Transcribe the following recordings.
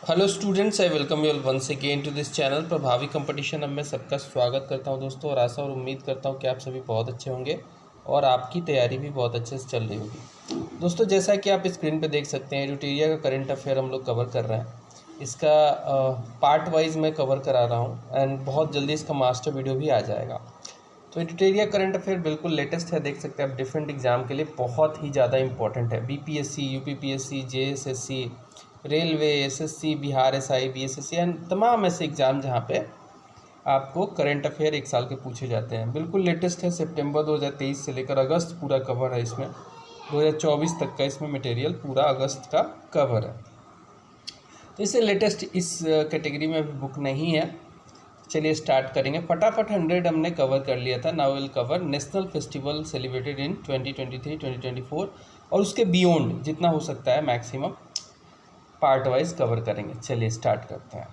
Hello students, I welcome you once again to this channel Prabhavi competition. अब मैं सबका स्वागत करता हूं दोस्तों, और आशा और उम्मीद करता हूं कि आप सभी बहुत अच्छे होंगे और आपकी तैयारी भी बहुत अच्छे से चल रही होगी। दोस्तों, जैसा कि आप स्क्रीन पे देख सकते हैं, एडुटेरिया का करंट अफेयर हम लोग कवर कर रहे हैं। इसका पार्ट वाइज मैं कवर करा रहा हूँ एंड बहुत जल्दी इसका मास्टर वीडियो भी आ जाएगा। तो एडुटेरिया करंट अफेयर बिल्कुल लेटेस्ट है, देख सकते हैं आप। डिफरेंट एग्जाम के लिए बहुत ही ज़्यादा इंपॉर्टेंट है। BPSC, UPPSC, JSSC, railway, SSC, Bihar SI, BSSC and तमाम ऐसे एग्ज़ाम जहाँ पे आपको करंट अफेयर एक साल के पूछे जाते हैं। बिल्कुल लेटेस्ट है, सितंबर 2023 से लेकर अगस्त पूरा कवर है इसमें। 2024 तक का इसमें मटेरियल पूरा अगस्त का कवर है। तो इससे लेटेस्ट इस कैटेगरी में अभी बुक नहीं है। चलिए स्टार्ट करेंगे। फटाफट 100 हमने कवर कर लिया था। Now will cover national festival celebrated in 2023, 2024 और उसके बियॉन्ड जितना हो सकता है मैक्सिमम पार्ट वाइज कवर करेंगे। चलिए स्टार्ट करते हैं।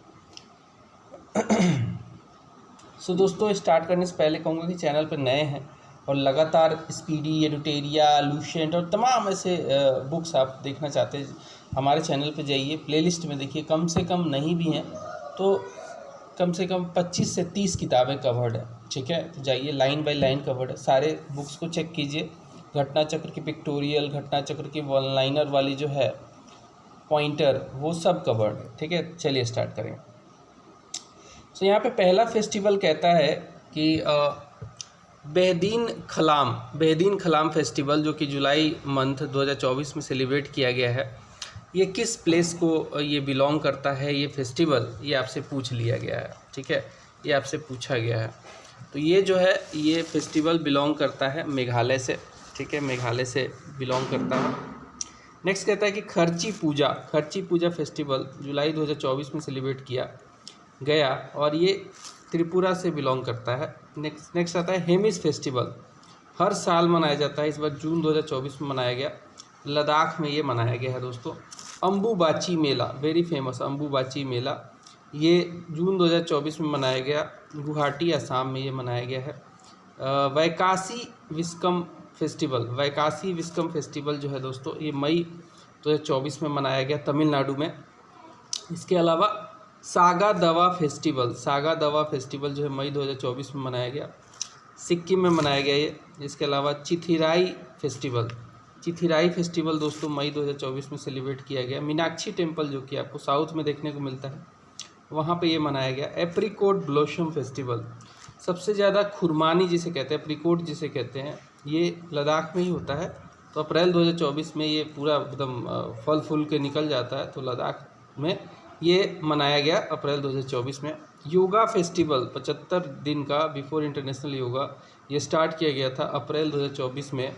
सो दोस्तों, स्टार्ट करने से पहले कहूँगा कि चैनल पर नए हैं और लगातार स्पीडी, एडुटेरिया, लूसेंट और तमाम ऐसे बुक्स आप देखना चाहते हैं, हमारे चैनल पर जाइए, प्लेलिस्ट में देखिए। कम से कम नहीं भी हैं तो कम से कम 25 से 30 किताबें कवर्ड है, ठीक है। तो जाइए, लाइन बाय लाइन कवर्ड है, सारे बुक्स को चेक कीजिए। घटना चक्र की पिक्टोरियल, घटना चक्र की वन लाइनर वाली जो है पॉइंटर, वो सब कवर्ड है, ठीक है। चलिए स्टार्ट करें। तो यहाँ पे पहला फेस्टिवल कहता है कि बेहदीन खलाम फेस्टिवल, जो कि जुलाई मंथ 2024 में सेलिब्रेट किया गया है, ये किस प्लेस को ये बिलोंग करता है, ये फेस्टिवल, ये आपसे पूछ लिया गया है, ठीक है। ये आपसे पूछा गया है। तो ये जो है, ये फेस्टिवल बिलोंग करता है मेघालय से, ठीक है, मेघालय से बिलोंग करता है। नेक्स्ट कहता है कि खर्ची पूजा फेस्टिवल जुलाई 2024 में सेलिब्रेट किया गया और ये त्रिपुरा से बिलोंग करता है। नेक्स्ट आता है हेमिस फेस्टिवल, हर साल मनाया जाता है, इस बार जून 2024 में मनाया गया, लद्दाख में ये मनाया गया है दोस्तों। अम्बुबाची मेला, वेरी फेमस अम्बुबाची मेला, ये जून 2024 में मनाया गया, गुवाहाटी असम में ये मनाया गया है। वैकासी विस्कम फेस्टिवल जो है दोस्तों, ये मई 2024 में मनाया गया तमिलनाडु में। इसके अलावा सागा दवा फेस्टिवल जो है मई 2024 में मनाया गया, सिक्किम में मनाया गया ये। इसके अलावा चिथिराई फेस्टिवल दोस्तों मई 2024 में सेलिब्रेट किया गया। मीनाक्षी टेम्पल, जो कि आपको साउथ में देखने को मिलता है, वहाँ पे ये मनाया गया। एप्रिकॉट ब्लॉसम फेस्टिवल, सबसे ज़्यादा खुरमानी जिसे कहते हैं, एप्रिकॉट जिसे कहते हैं, ये लद्दाख में ही होता है। तो अप्रैल 2024 में ये पूरा एकदम फल फूल के निकल जाता है, तो लद्दाख में ये मनाया गया अप्रैल 2024 में। योगा फेस्टिवल 75 दिन का बिफोर इंटरनेशनल योगा, ये स्टार्ट किया गया था अप्रैल 2024 में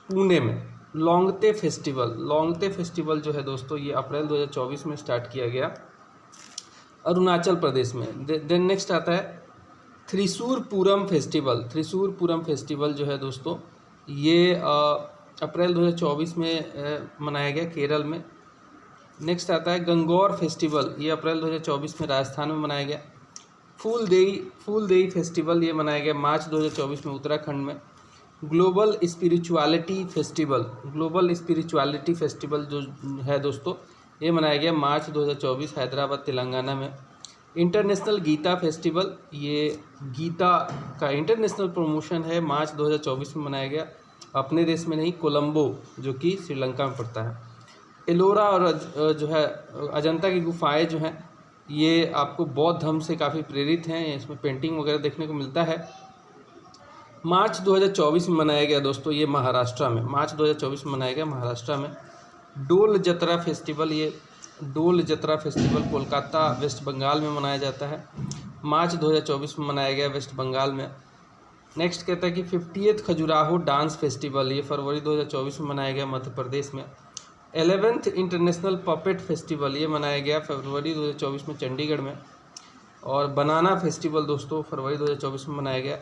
पुणे में। लोंगते फेस्टिवल जो है दोस्तों, ये अप्रैल 2024 में स्टार्ट किया गया अरुणाचल प्रदेश में। देन नेक्स्ट आता है थ्रिशूर पूरम फेस्टिवल जो है दोस्तों, ये अप्रैल 2024 में मनाया गया केरल में। नेक्स्ट आता है गंगौर फेस्टिवल, ये अप्रैल 2024 में राजस्थान में मनाया गया। फूलदेई फेस्टिवल, ये मनाया गया मार्च 2024 में उत्तराखंड में। ग्लोबल स्पिरिचुअलिटी फेस्टिवल जो है दोस्तों, ये मनाया गया मार्च 2024 हैदराबाद तेलंगाना में। इंटरनेशनल गीता फेस्टिवल, ये गीता का इंटरनेशनल प्रमोशन है, मार्च 2024 में मनाया गया, अपने देश में नहीं, कोलंबो जो कि श्रीलंका में पड़ता है। एलोरा और जो है अजंता की गुफाएं जो हैं, ये आपको बौद्ध धर्म से काफ़ी प्रेरित हैं, इसमें पेंटिंग वगैरह देखने को मिलता है। मार्च 2024 में मनाया गया दोस्तों, ये महाराष्ट्र में, मार्च 2024 में मनाया गया महाराष्ट्र में। डोल जतरा फेस्टिवल कोलकाता वेस्ट बंगाल में मनाया जाता है, मार्च 2024 में मनाया गया वेस्ट बंगाल में। नेक्स्ट कहता है कि 50th खजुराहो डांस फेस्टिवल, ये फरवरी 2024 में मनाया गया मध्य प्रदेश में। 11th इंटरनेशनल पपेट फेस्टिवल, ये मनाया गया फरवरी 2024 में चंडीगढ़ में। और बनाना फेस्टिवल दोस्तों फरवरी 2024 में मनाया गया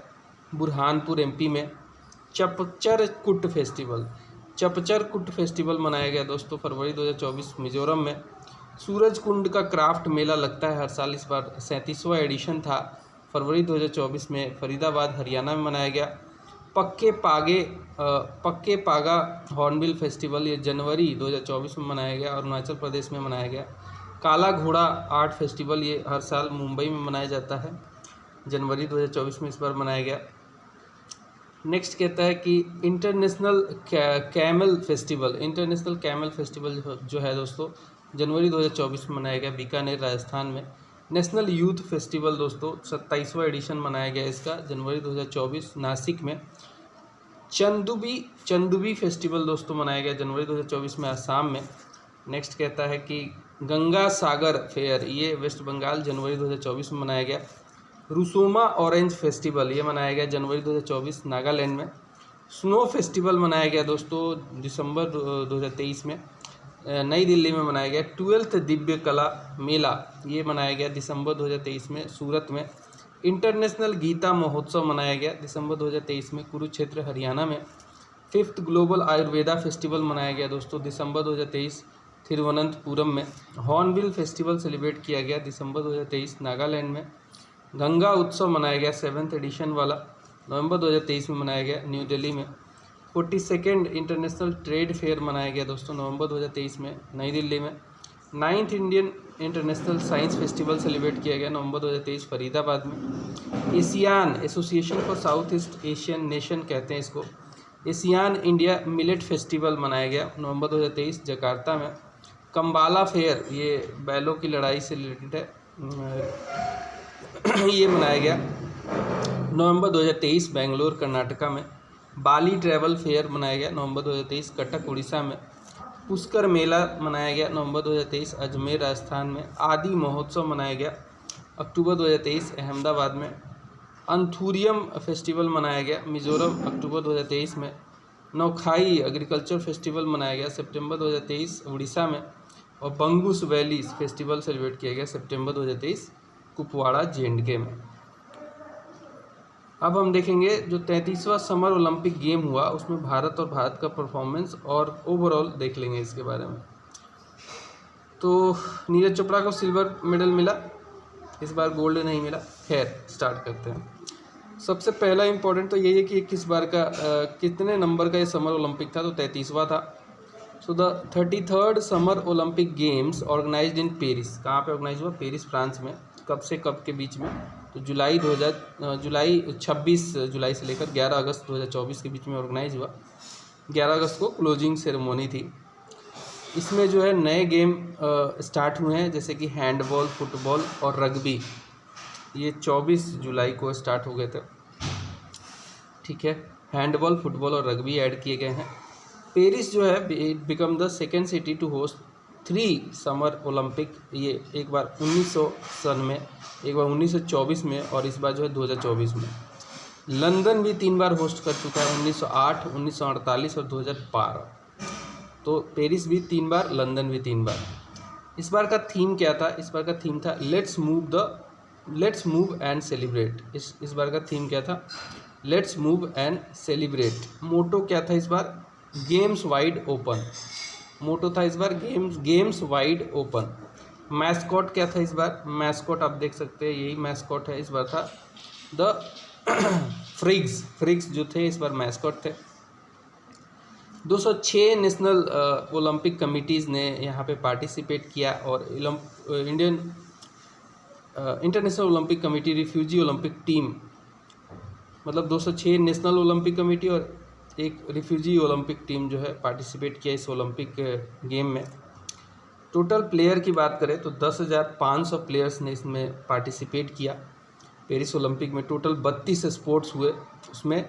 बुरहानपुर एमपी में। चपचर कुट फेस्टिवल मनाया गया दोस्तों फरवरी 2024 मिजोरम में। सूरज कुंड का क्राफ्ट मेला लगता है हर साल, इस बार 37वां एडिशन था, फरवरी 2024 में फरीदाबाद हरियाणा में मनाया गया। पक्के पागा हॉर्नबिल फेस्टिवल, ये जनवरी 2024 में मनाया गया, अरुणाचल प्रदेश में मनाया गया। काला घोड़ा आर्ट फेस्टिवल, ये हर साल मुंबई में मनाया जाता है, जनवरी 2024 में इस बार मनाया गया। नेक्स्ट कहता है कि international camel festival, international camel festival जो है दोस्तों जनवरी 2024 में मनाया गया बीकानेर राजस्थान में। नेशनल यूथ फेस्टिवल दोस्तों 27वां एडिशन मनाया गया इसका, जनवरी 2024 नासिक में। चंदुबी फेस्टिवल दोस्तों मनाया गया जनवरी 2024 में आसाम में। नेक्स्ट कहता है कि गंगा सागर फेयर, ये वेस्ट बंगाल, जनवरी 2024 में मनाया गया। रुसोमा ऑरेंज फेस्टिवल, ये मनाया गया जनवरी 2024 नागालैंड में। स्नो फेस्टिवल मनाया गया दोस्तों दिसंबर 2023 में नई दिल्ली में मनाया गया। 12th दिव्य कला मेला, ये मनाया गया दिसंबर 2023 में सूरत में। इंटरनेशनल गीता महोत्सव मनाया गया दिसंबर 2023 में कुरुक्षेत्र हरियाणा में। 5th ग्लोबल आयुर्वेदा फेस्टिवल मनाया गया दोस्तों दिसंबर 2023 तिरुवनंतपुरम में। हॉर्नबिल फेस्टिवल सेलिब्रेट किया गया दिसंबर 2023 नागालैंड में। गंगा उत्सव मनाया गया 7th एडिशन वाला, नवंबर 2023 में मनाया गया न्यू दिल्ली में। 42nd इंटरनेशनल ट्रेड फेयर मनाया गया दोस्तों नवंबर 2023 में नई दिल्ली में। 9th Indian international science festival celebrate किया गया नवंबर 2023 फरीदाबाद में। ASEAN association for south east Asian nation कहते हैं इसको, एशियान इंडिया मिलेट फेस्टिवल मनाया गया नवंबर 2023 जकार्ता में। कम्बाला फेयर, ये बैलों की लड़ाई से रिलेटेड है, ये मनाया गया नवंबर 2023 बेंगलोर कर्नाटका में। बाली ट्रैवल फेयर मनाया गया नवंबर 2023 कटक उड़ीसा में। पुष्कर मेला मनाया गया नवंबर 2023 अजमेर राजस्थान में। आदि महोत्सव मनाया गया अक्टूबर 2023 अहमदाबाद में। अंथूरियम फेस्टिवल मनाया गया मिजोरम अक्टूबर 2023 में। नौखाई एग्रीकल्चर फेस्टिवल मनाया गया सितंबर 2023 उड़ीसा में। और बंगूस वैली फेस्टिवल सेलिब्रेट किया गया सितंबर 2023 कुपवाड़ा जे.एंड.के में। अब हम देखेंगे जो 33वां समर ओलंपिक गेम हुआ उसमें भारत और भारत का परफॉर्मेंस और ओवरऑल देख लेंगे इसके बारे में। तो नीरज चोपड़ा को सिल्वर मेडल मिला, इस बार गोल्ड नहीं मिला। खैर स्टार्ट करते हैं। सबसे पहला इम्पोर्टेंट तो यही है कि किस बार का कितने नंबर का ये समर ओलंपिक था, तो 33वां था। So the 33rd summer Olympic games organised in Paris, कहाँ पे ऑर्गेनाइज हुआ? पेरिस फ्रांस में। कब से कब के बीच में? तो जुलाई 26 जुलाई से लेकर 11 अगस्त 2024 के बीच में ऑर्गेनाइज हुआ। 11 अगस्त को क्लोजिंग सेरेमनी थी। इसमें जो है नए गेम स्टार्ट हुए हैं जैसे कि हैंडबॉल, फुटबॉल और रग्बी, ये 24 जुलाई को स्टार्ट हो गए थे। ठीक है, हैंडबॉल, फुटबॉल और रग्बी ऐड किए गए हैं। पेरिस जो है become the second city to host 3 summer Olympic, ये एक बार 1900 सन में, एक बार 1924 में और इस बार जो है 2024 में। लंदन भी 3 बार होस्ट कर चुका है, 1908, 1948 और 2012। तो पेरिस भी 3 बार, लंदन भी 3 बार। इस बार का थीम क्या था? इस बार का थीम था लेट्स मूव एंड सेलिब्रेट। इस बार का थीम क्या था? Let's move and celebrate. Motto क्या था इस बार? Games wide open. मोटो था इस बार गेम्स वाइड ओपन। मैस्कॉट क्या था इस बार? मैस्कॉट आप देख सकते हैं, यही मैस्कॉट है। इस बार था द फ्रिग्स जो थे इस बार मैस्कॉट थे। 206 नेशनल ओलंपिक कमिटीज़ ने यहाँ पे पार्टिसिपेट किया और international Olympic committee refugee Olympic team, मतलब 206 नेशनल ओलंपिक कमेटी और एक रिफ्यूजी ओलंपिक टीम जो है पार्टिसिपेट किया इस ओलंपिक गेम में। टोटल प्लेयर की बात करें तो 10,500 प्लेयर्स ने इसमें पार्टिसिपेट किया। पेरिस ओलंपिक में टोटल 32 स्पोर्ट्स हुए, उसमें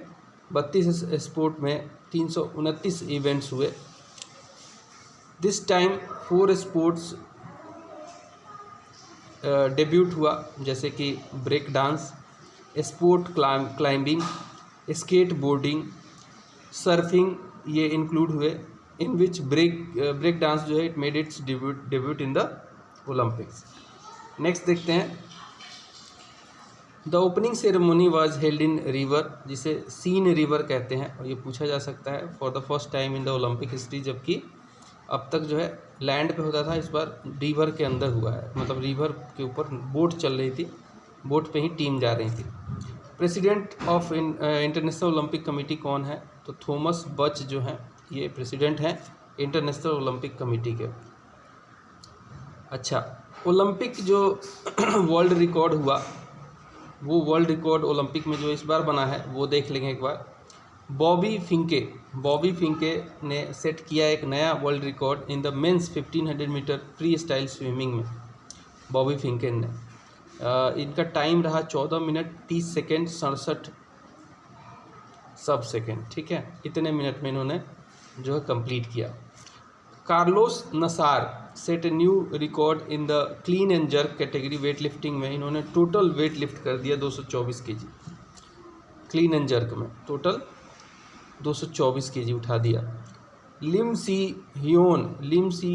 32 स्पोर्ट में 329 इवेंट्स हुए। दिस टाइम 4 स्पोर्ट्स डेब्यूट हुआ जैसे कि break dance, sport climbing, skateboarding, surfing, ये इंक्लूड हुए। इन विच ब्रेक डांस जो है it made its debut in the Olympics. Next देखते हैं। The opening ceremony was held in river, जिसे सीन रिवर कहते हैं, और ये पूछा जा सकता है for the first time in the Olympic history, जबकि अब तक जो है लैंड पे होता था, इस बार रिवर के अंदर हुआ है, मतलब रिवर के ऊपर बोट चल रही थी, बोट पे ही टीम जा रही थी। President of international Olympic committee कौन है? तो थॉमस बच जो हैं ये प्रेसिडेंट हैं इंटरनेशनल ओलंपिक कमेटी के। अच्छा, ओलंपिक जो वर्ल्ड रिकॉर्ड हुआ, वो वर्ल्ड रिकॉर्ड ओलंपिक में जो इस बार बना है वो देख लेंगे एक बार। बॉबी फिंके ने सेट किया एक नया world record in the men's 1500 metre freestyle swimming में। बॉबी फिंके ने इनका टाइम रहा 14 मिनट 30 सेकेंड 67 सब सेकेंड। ठीक है, इतने मिनट में इन्होंने जो है कंप्लीट किया। Carlos Nasar set a new record in the clean and jerk category weight lifting में। इन्होंने टोटल वेट लिफ्ट कर दिया 224 केजी। क्लीन एंड जर्क में टोटल 224 केजी उठा दिया। Lim Si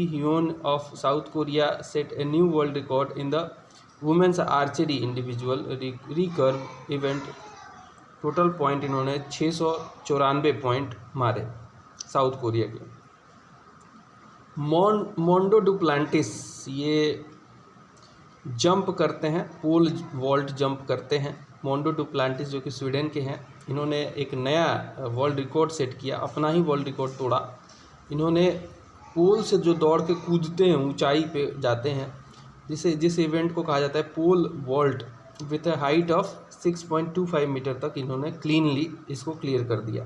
Hyeon of South Korea set a new world record in the women's archery individual recurve event. Total point इन्होंने 694 point मारे South Korea के। Mondo Duplantis ये jump करते हैं, pole vault jump करते हैं। मोंडो डुप्लांटिस जो कि स्वीडन के हैं, इन्होंने एक नया वर्ल्ड रिकॉर्ड सेट किया, अपना ही वर्ल्ड रिकॉर्ड तोड़ा। इन्होंने पोल से जो दौड़ के कूदते हैं, ऊंचाई पे जाते हैं, जिस इवेंट को कहा जाता है pole vault, with a height of 6.25 metre तक इन्होंने क्लीनली इसको क्लियर कर दिया।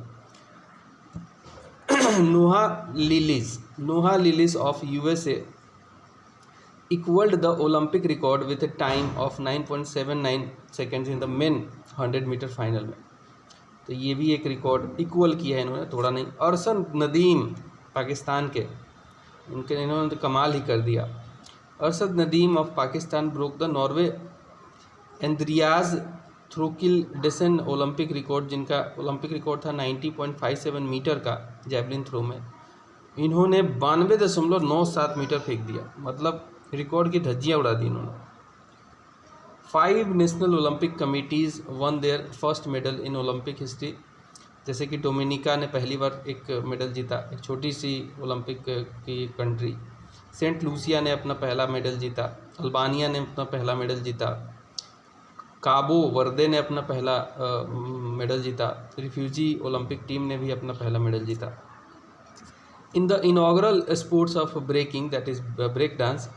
Noah Lyles of USA equalled the Olympic record with a time of 9.79 seconds in the men 100 metre final में। तो ये भी एक रिकॉर्ड इक्वल किया है इन्होंने, थोड़ा नहीं। अरशन नदीम पाकिस्तान के, इन्होंने तो कमाल ही कर दिया। Arshad Nadeem of Pakistan broke the Norway Andreas Thorkildsen Olympic record, जिनका ओलंपिक रिकॉर्ड था 90.57 मीटर का जैवलिन थ्रो में। इन्होंने 92.97 मीटर फेंक दिया, मतलब रिकॉर्ड की धज्जियाँ उड़ा दी इन्होंने। 5 national Olympic committees won their first medal in Olympic history. जैसे कि डोमिनिका ने पहली बार एक मेडल जीता, एक छोटी सी ओलंपिक की कंट्री। सेंट लूसिया ने अपना पहला मेडल जीता। अल्बानिया ने अपना पहला मेडल जीता। काबो वर्दे ने अपना पहला मेडल जीता। रिफ्यूजी ओलंपिक टीम ने भी अपना पहला मेडल जीता। In the inaugural sports of breaking, that is break dance,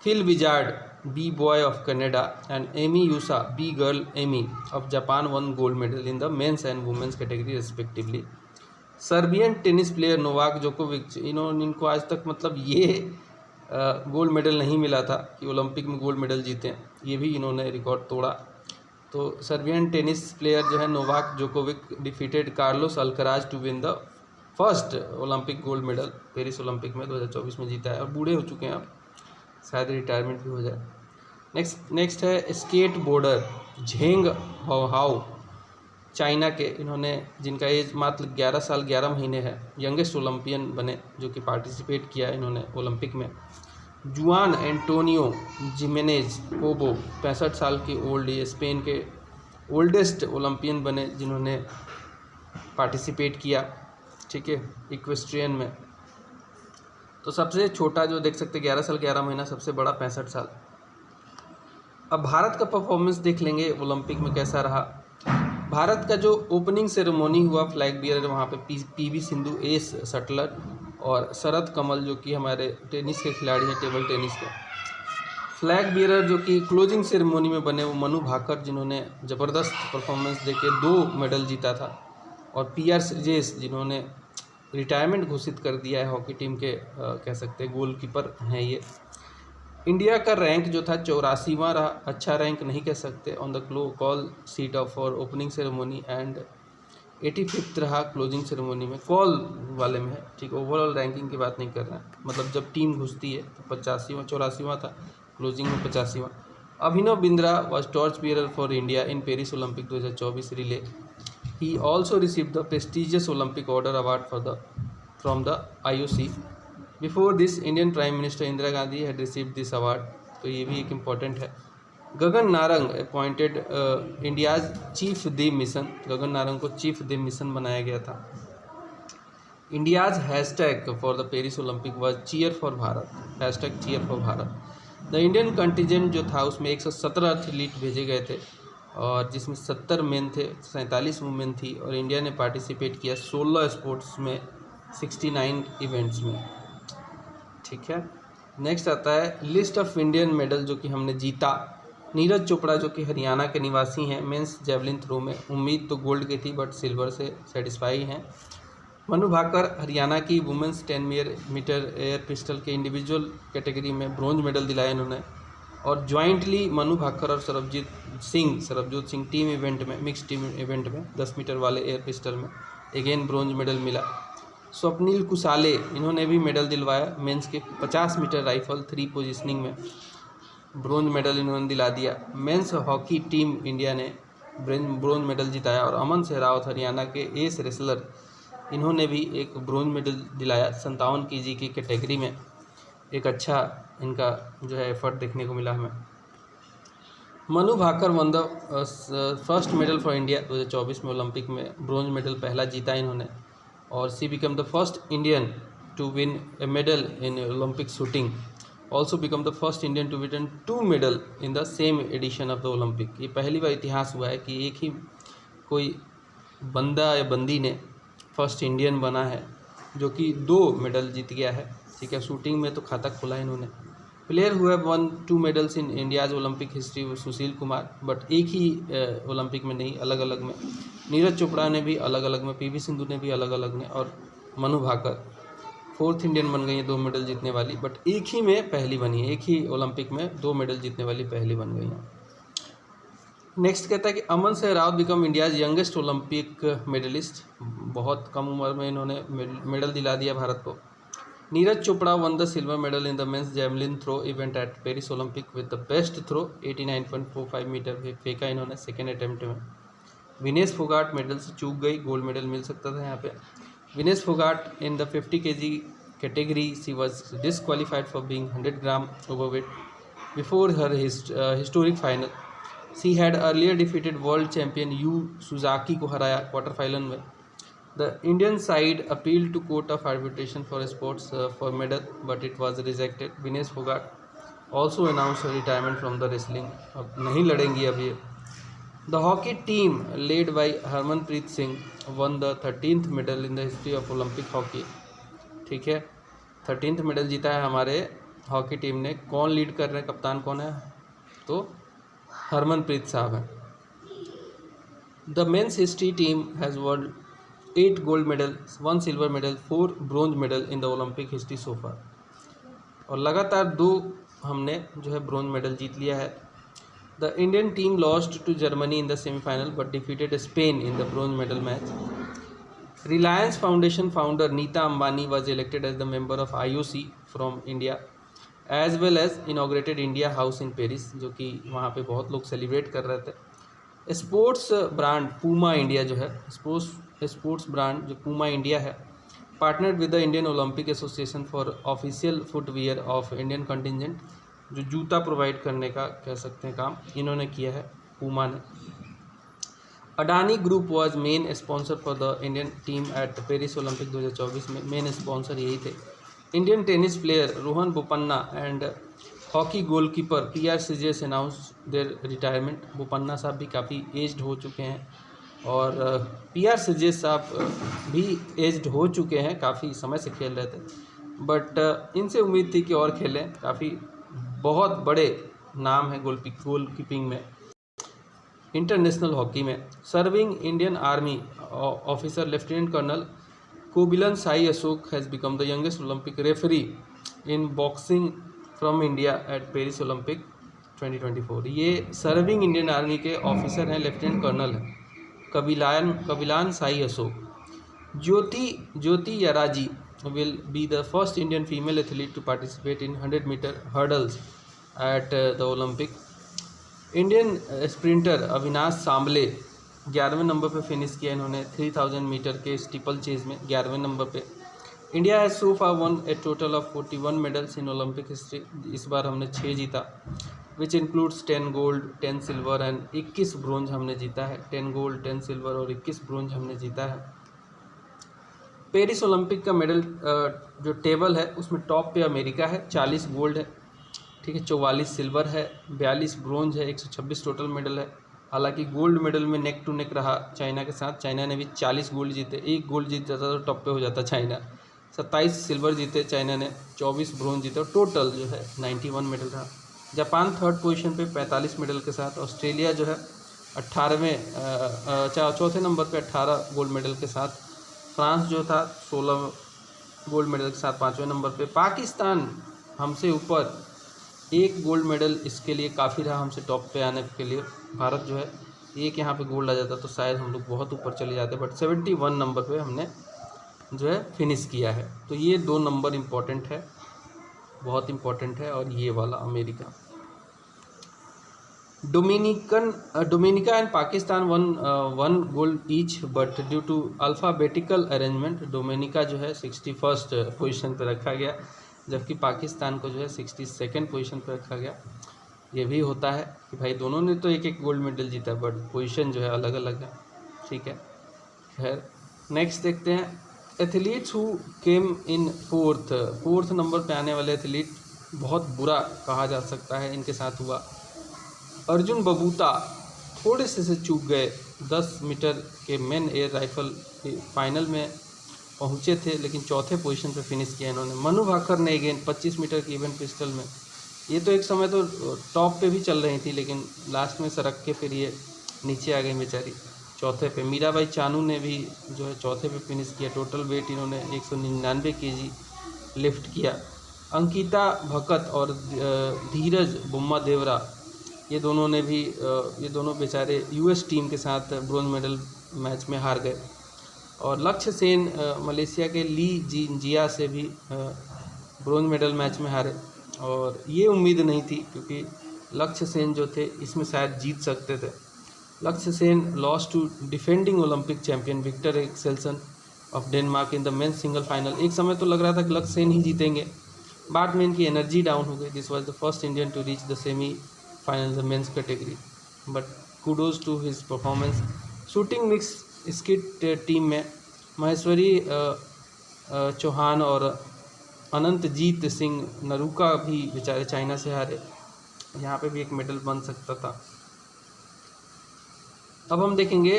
Phil Wizard B boy of Canada and Ami Yusa B girl Ami of Japan won gold medal in the men's and women's category respectively. Serbian tennis player Novak जोकोविच, इनको आज तक मतलब ये gold medal नहीं मिला था कि ओलंपिक में गोल्ड मेडल जीते हैं, ये भी इन्होंने रिकॉर्ड तोड़ा। तो सर्बियन टेनिस प्लेयर जो है Novak Djokovic defeated Carlos Alcaraz to win the first Olympic gold medal. Paris Olympic में 2024 में जीता है, और बूढ़े हो चुके हैं अब, शायद रिटायरमेंट भी हो जाए। नेक्स्ट है स्केट बोर्डर झेंग हाओ, चाइना के, इन्होंने जिनका एज मात्र 11 साल 11 महीने है, यंगेस्ट ओलंपियन बने जो कि पार्टिसिपेट किया इन्होंने ओलंपिक में। जुआन एंटोनियो जिमेनेज पोबो 65 साल के ओल्ड, ये स्पेन के ओल्डेस्ट ओलंपियन बने जिन्होंने पार्टिसिपेट किया। ठीक है, इक्वेस्ट्रियन में। तो सबसे छोटा जो देख सकते 11 साल 11 महीना, सबसे बड़ा 65 साल। अब भारत का परफॉर्मेंस देख लेंगे ओलंपिक में कैसा रहा। भारत का जो ओपनिंग सेरेमनी हुआ, फ्लैग बियर, वहाँ पे पीवी सिंधु, एस शटलर और शरद कमल जो कि हमारे टेनिस के खिलाड़ी हैं, टेबल टेनिस के। फ्लैग बियरर जो कि क्लोजिंग सेरेमनी में बने वो मनु भाकर, जिन्होंने ज़बरदस्त परफॉर्मेंस देके 2 मेडल जीता था। और पीआर श्रीजेश, जिन्होंने रिटायरमेंट घोषित कर दिया है हॉकी टीम के, कह सकते हैं गोलकीपर हैं ये। इंडिया का रैंक जो था 84वां रहा, अच्छा रैंक नहीं कह सकते on the call seat of for opening ceremony, and 85th रहा क्लोजिंग सेरेमनी में, कॉल वाले में है। ठीक, ओवरऑल रैंकिंग की बात नहीं कर रहे हैं, मतलब जब टीम घुसती है तो 84वां था, क्लोजिंग में 85वां। Abhinav Bindra was torch bearer for India in Paris Olympic 2024 relay. ही also received the prestigious Olympic order award from the IOC। Before this Indian prime minister Indira Gandhi had received this award. तो ये भी एक इम्पॉर्टेंट है। Gagan Narang appointed India's chief de mission, Gagan Narang को chief de mission बनाया गया था। India's hashtag for the Paris Olympic was cheer for Bharat, hashtag cheer for Bharat. The Indian contingent जो था उसमें 117 एथलीट भेजे गए थे, और जिसमें 70 मेन थे, 47 वुमेन थी, और इंडिया ने पार्टिसिपेट किया 16 स्पोर्ट्स में, 69 इवेंट्स में। ठीक है, नेक्स्ट आता है लिस्ट ऑफ इंडियन मेडल जो कि हमने जीता। नीरज चोपड़ा जो कि हरियाणा के निवासी हैं, मेंस जेवलिन थ्रो में उम्मीद तो गोल्ड की थी बट सिल्वर से सेटिस्फाई हैं। मनु भाकर हरियाणा की वुमेंस 10 मीटर एयर पिस्टल के इंडिविजुअल कैटेगरी में ब्रॉन्ज मेडल दिलाया इन्होंने। और ज्वाइंटली मनु भाकर और सरबजीत सिंह टीम इवेंट में, मिक्स टीम इवेंट में 10 मीटर वाले एयर पिस्टल में अगेन ब्रॉन्ज मेडल मिला। स्वप्निल कुसाले इन्होंने भी मेडल दिलवाया। मेंस के 50 मीटर राइफल 3 पोजीशनिंग में ब्रॉन्ज मेडल इन्होंने दिला दिया। मेंस हॉकी टीम इंडिया ने ब्रॉन्ज मेडल जिताया। और अमन सहरावत हरियाणा के एस रेसलर, इन्होंने भी एक ब्रॉन्ज मेडल दिलाया 57 kg की कैटेगरी में। एक अच्छा इनका जो है एफर्ट देखने को मिला हमें। Manu Bhaker won the first medal for India 2024 में ओलंपिक में ब्रॉन्ज मेडल पहला जीता इन्होंने। और she become the first Indian to win a medal in Olympic shooting, also become the first Indian to win 2 medal in the same edition of the Olympic. ये पहली बार इतिहास हुआ है कि एक ही कोई बंदा या बंदी ने फर्स्ट इंडियन बना है जो कि 2 मेडल जीत गया है। ठीक है, शूटिंग में तो खाता खोला इन्होंने। Player who have one 2 medals in India's Olympic history Sushil Kumar, but एक ही ओलंपिक में नहीं, अलग अलग में। नीरज चोपड़ा ने भी अलग अलग में, पीवी सिंधु ने भी अलग अलग में, और मनु भाकर 4th इंडियन बन गई है 2 मेडल जीतने वाली, बट एक ही में पहली बनी है, एक ही ओलंपिक में 2 मेडल जीतने वाली पहली बन गई हैं। नेक्स्ट कहता है कि Aman Sehrawat become India's youngest Olympic medallist. बहुत कम उम्र में इन्होंने मेडल दिला दिया भारत को। Neeraj Chopra won the silver medal in the men's javelin throw event at Paris Olympic with the best throw 89.45 metre फेंका इन्होंने सेकेंड अटेम्प्ट में। विनेश फोगाट मेडल से चूक गई, गोल्ड मेडल मिल सकता था यहाँ पे। Vinesh Phogat in the 50 kg category she was disqualified for being 100 gram overweight before her historic final. She had earlier defeated world champion Yui Susaki को हराया क्वार्टर फाइनल में। The Indian side appeal to court of arbitration for sports for medal but it was rejected. Vinesh Phogat also announce retirement from the wrestling, अब नहीं लड़ेंगी अब ये। The hockey team led by Harmanpreet Singh one the 13th medal in the history of Olympic hockey. ठीक है, 13th medal जीता है हमारे हॉकी टीम ने। कौन लीड कर रहे हैं, कप्तान कौन है? तो हरमनप्रीत साहब हैं। The men's history team has won 8 gold medal, 1 silver medal, 4 bronze medal in the Olympic history so far. और लगातार 2 हमने जो है ब्रॉन्ज मेडल जीत लिया है। The Indian team lost to Germany in the semifinal but defeated Spain in the bronze medal match. Reliance Foundation founder Nita Ambani was elected as the member of IOC from India as well as inaugurated India House in Paris, जो कि वहाँ पे बहुत लोग celebrate कर रहे थे। Sports brand Puma India जो है, स्पोर्ट्स ब्रांड जो पूमा इंडिया है, partnered with the Indian Olympic association for official footwear of Indian contingent, जो जूता प्रोवाइड करने का कह सकते हैं काम इन्होंने किया है पूमा ने। Adani group was main sponsor for the Indian team at Paris Olympic 2024 में, मेन स्पॉन्सर यही थे। Indian tennis player Rohan Bopanna and hockey goalkeeper PR सिजेस अनाउंस देयर रिटायरमेंट। बोपन्ना साहब भी काफ़ी एज्ड हो चुके हैं और PR सिजेस साहब भी एज्ड हो चुके हैं, काफ़ी समय से खेल रहे थे, बट इनसे उम्मीद थी कि और खेलें। काफ़ी बहुत बड़े नाम है गोलकीपिंग में, इंटरनेशनल हॉकी में। Serving Indian army officer lieutenant colonel Kobilan Sai Ashok has become the youngest Olympic referee in boxing from India at Paris Olympic 2024। ये सर्विंग इंडियन आर्मी के ऑफिसर हैं, लेफ्टिनेंट कर्नल हैं Kabilan Sai Ashok. Jyothi Yarraji will be the first Indian female athlete to participate in 100-meter hurdles at the Olympic. Indian sprinter Avinash Sable 11वें नंबर पे finish किया इन्होंने 3000 metre के स्टीपल चेज में 11वें नंबर पे। India has so far won a total of 41 medals in Olympic history. इस बार हमने 6 जीता, which includes 10 gold 10 silver and 21 bronze हमने जीता है। 10 गोल्ड 10 सिल्वर और 21 ब्रोंज हमने जीता है। पेरिस ओलंपिक का मेडल जो टेबल है उसमें टॉप पे अमेरिका है, 40 गोल्ड है, ठीक है, 44 सिल्वर है, 42 ब्रोंज है, 126 टोटल मेडल है। हालांकि गोल्ड मेडल में नेक टू नेक रहा चाइना के साथ। चाइना ने भी 40 गोल्ड जीते, एक गोल्ड जीत जाता तो टॉप पे हो जाता चाइना। 27 सिल्वर जीते चाइना ने, 24 ब्रोंज जीते और टोटल जो है 91 मेडल रहा। जापान थर्ड पोजीशन पे 45 मेडल के साथ, ऑस्ट्रेलिया जो है 18वें चौथे नंबर पे 18 गोल्ड मेडल के साथ, फ्रांस जो था 16 गोल्ड मेडल के साथ 5वें नंबर पे, पाकिस्तान हमसे ऊपर 1 गोल्ड मेडल इसके लिए काफ़ी रहा हमसे टॉप पे आने के लिए। भारत जो है एक यहाँ पे गोल्ड आ जाता तो शायद हम लोग बहुत ऊपर चले जाते, बट 71 नंबर पे हमने जो है फिनिश किया है। तो ये 2 नंबर इम्पॉर्टेंट है, बहुत इम्पॉर्टेंट है। और ये वाला America, Dominica and Pakistan won gold each, but due to alphabetical arrangement Dominica जो है 61st पोजीशन पे रखा गया, जबकि पाकिस्तान को जो है 62nd पोजीशन पे रखा गया। ये भी होता है कि भाई दोनों ने तो एक गोल्ड मेडल जीता, बट पोजीशन जो है अलग अलग है, ठीक है। खैर नेक्स्ट देखते हैं, athletes who came in fourth number पे आने वाले एथलीट बहुत बुरा कहा जा सकता है इनके साथ हुआ। अर्जुन बबूता थोड़े से चूक गए, 10 मीटर के मेन एयर राइफल फाइनल में पहुंचे थे, लेकिन चौथे पोजीशन पे फिनिश किया इन्होंने। मनु भाकर ने अगेन 25 मीटर की इवेंट पिस्टल में, ये तो एक समय तो टॉप पे भी चल रही थी, लेकिन लास्ट में सड़क के फिर ये नीचे आ गई बेचारी चौथे पे। मीराबाई चानू ने भी जो है चौथे पे फिनिश किया। टोटल वेट इन्होंने 199 kg लिफ्ट किया। अंकिता भकत और धीरज बुम्मा देवरा, ये दोनों ने भी ये दोनों बेचारे यूएस टीम के साथ ब्रोंज मेडल मैच में हार गए। और लक्ष्य सेन मलेशिया के ली जिया से भी ब्रोंज मेडल मैच में हारे, और ये उम्मीद नहीं थी क्योंकि लक्ष्य सेन जो थे इसमें शायद जीत सकते थे। Lakshya Sen lost to defending Olympic champion Viktor Axelsen of Denmark in the men's single final. एक समय तो लग रहा था कि लक्ष्य सेन ही जीतेंगे, बाद में इनकी एनर्जी डाउन हो गई। This was the first Indian to reach the semi final the men's category, but kudos to his performance. Shooting mix skeet team में महेश्वरी चौहान और अनंतजीत सिंह नरूका भी बेचारे चाइना से हारे, यहाँ पे भी एक मेडल बन सकता था। अब हम देखेंगे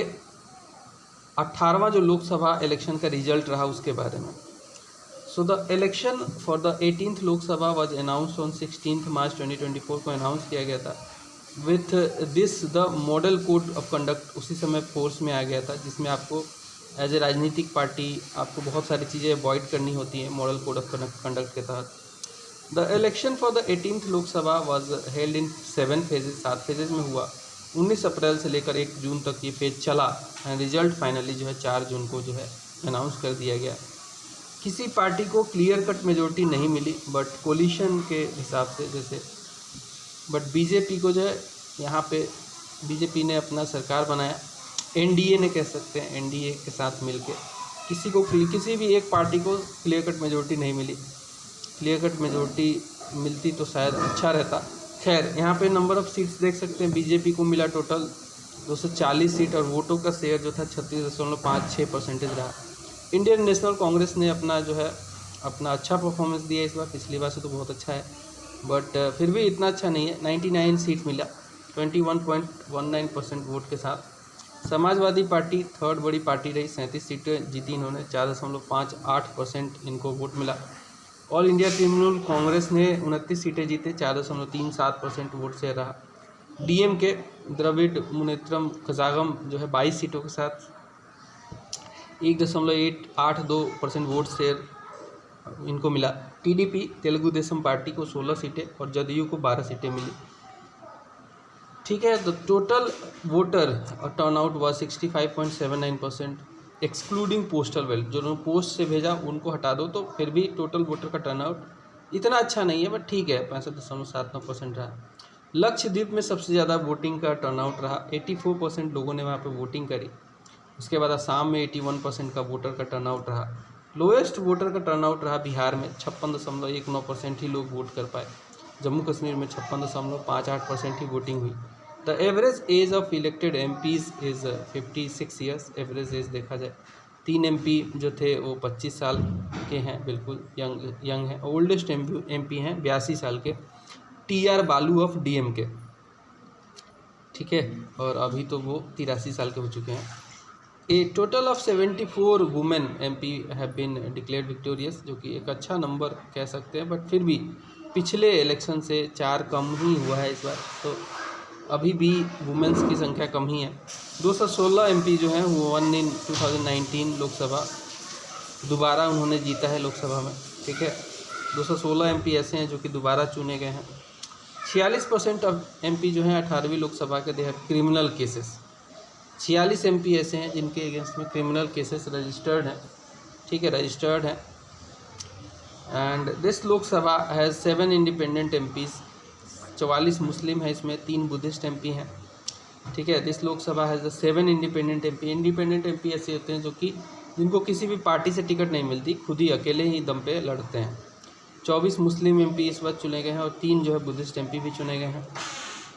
18वां जो लोकसभा इलेक्शन का रिजल्ट रहा उसके बारे में। So the election for the 18th Lok Sabha was announced on 16 मार्च 2024 को अनाउंस किया गया था। With this the model code of conduct उसी समय फोर्स में आ गया था, जिसमें आपको एज ए राजनीतिक पार्टी आपको बहुत सारी चीज़ें अवॉइड करनी होती हैं मॉडल कोड ऑफ कंडक्ट के तहत। The election for the 18th Lok Sabha was held in 7 phases, 7 phases में हुआ। 19 अप्रैल से लेकर 1 जून तक ये फेज चला एंड रिजल्ट फाइनली जो है 4 जून को जो है अनाउंस कर दिया गया। किसी पार्टी को क्लियर कट मेजोरिटी नहीं मिली, बट कोलिशन के हिसाब से जैसे, बट बीजेपी को जो है यहाँ पे बीजेपी ने अपना सरकार बनाया, एनडीए ने कह सकते हैं, एनडीए के साथ मिलके किसी भी एक पार्टी को क्लियर कट मेजोरिटी नहीं मिली। क्लियर कट मेजोरिटी मिलती तो शायद अच्छा रहता। खैर यहाँ पे नंबर ऑफ़ सीट्स देख सकते हैं, बीजेपी को मिला टोटल 240 सीट और वोटों का शेयर जो था 36.56% रहा। इंडियन नेशनल कांग्रेस ने अपना जो है अपना अच्छा परफॉर्मेंस दिया इस बार, पिछली बार से तो बहुत अच्छा है, बट फिर भी इतना अच्छा नहीं है। 99 सीट मिला 21.19% वोट के साथ। समाजवादी पार्टी थर्ड बड़ी पार्टी रही, 37 सीटें जीती इन्होंने, 4.58% इनको वोट मिला। ऑल इंडिया तृणमूल कांग्रेस ने 29 सीटें जीते, 4.37% वोट से रहा। डीएमके द्रविड़ मुनेत्रम कजागम जो है 22 सीटों के साथ 1.82% वोट शेयर इनको मिला। टीडीपी तेलुगु देशम पार्टी को 16 सीटें और जदयू को 12 सीटें मिली। ठीक है, तो टोटल वोटर टर्नआउट हुआ 65.79%, एक्सक्लूडिंग पोस्टल बैलेट। जो पोस्ट से भेजा उनको हटा दो तो फिर भी टोटल वोटर का टर्नआउट इतना अच्छा नहीं है, बट ठीक है, 65.79% रहा। लक्षद्वीप में सबसे ज़्यादा वोटिंग का टर्नआउट रहा, 84% लोगों ने वहाँ पे वोटिंग करी। उसके बाद असम में 81% का वोटर का टर्नआउट रहा। लोएस्ट वोटर का टर्नआउट रहा बिहार में, 56.19% ही लोग वोट कर पाए। जम्मू कश्मीर में 56.58% ही वोटिंग हुई। The average age of elected MPs is 56 years. Average age देखा जाए 3 MP जो थे वो 25 साल के हैं, बिल्कुल यंग हैं। ओल्डेस्ट MP हैं 82 साल के, TR बालू ऑफ DMK, ठीक है, और अभी तो वो 83 साल के हो चुके हैं। A total of 74 women MP have been declared victorious, जो कि एक अच्छा नंबर कह सकते हैं, बट फिर भी पिछले इलेक्शन से 4 कम ही हुआ है इस बार, तो अभी भी वुमेन्स की संख्या कम ही है। 216 MP जो हैं वो वन इन 2019 लोकसभा, दोबारा उन्होंने जीता है लोकसभा में, ठीक है। 216 MP ऐसे हैं जो कि दोबारा चुने गए हैं। 46% ऑफ MP जो हैं 18वीं लोकसभा के, they have criminal cases. 46 MP ऐसे हैं जिनके अगेंस्ट में क्रिमिनल केसेस रजिस्टर्ड हैं, ठीक है, रजिस्टर्ड हैं। And this Lok Sabha has 7 independent MPs, 44 मुस्लिम है इसमें, 3 बुद्धिस्ट MP हैं, ठीक है। This Lok Sabha has 7 independent MP। Independent MP ऐसे होते हैं जो कि जिनको किसी भी पार्टी से टिकट नहीं मिलती, खुद ही अकेले ही दम पे लड़ते हैं। 24 मुस्लिम MP इस बार चुने गए हैं और 3 जो है बुद्धिस्ट MP भी चुने गए हैं।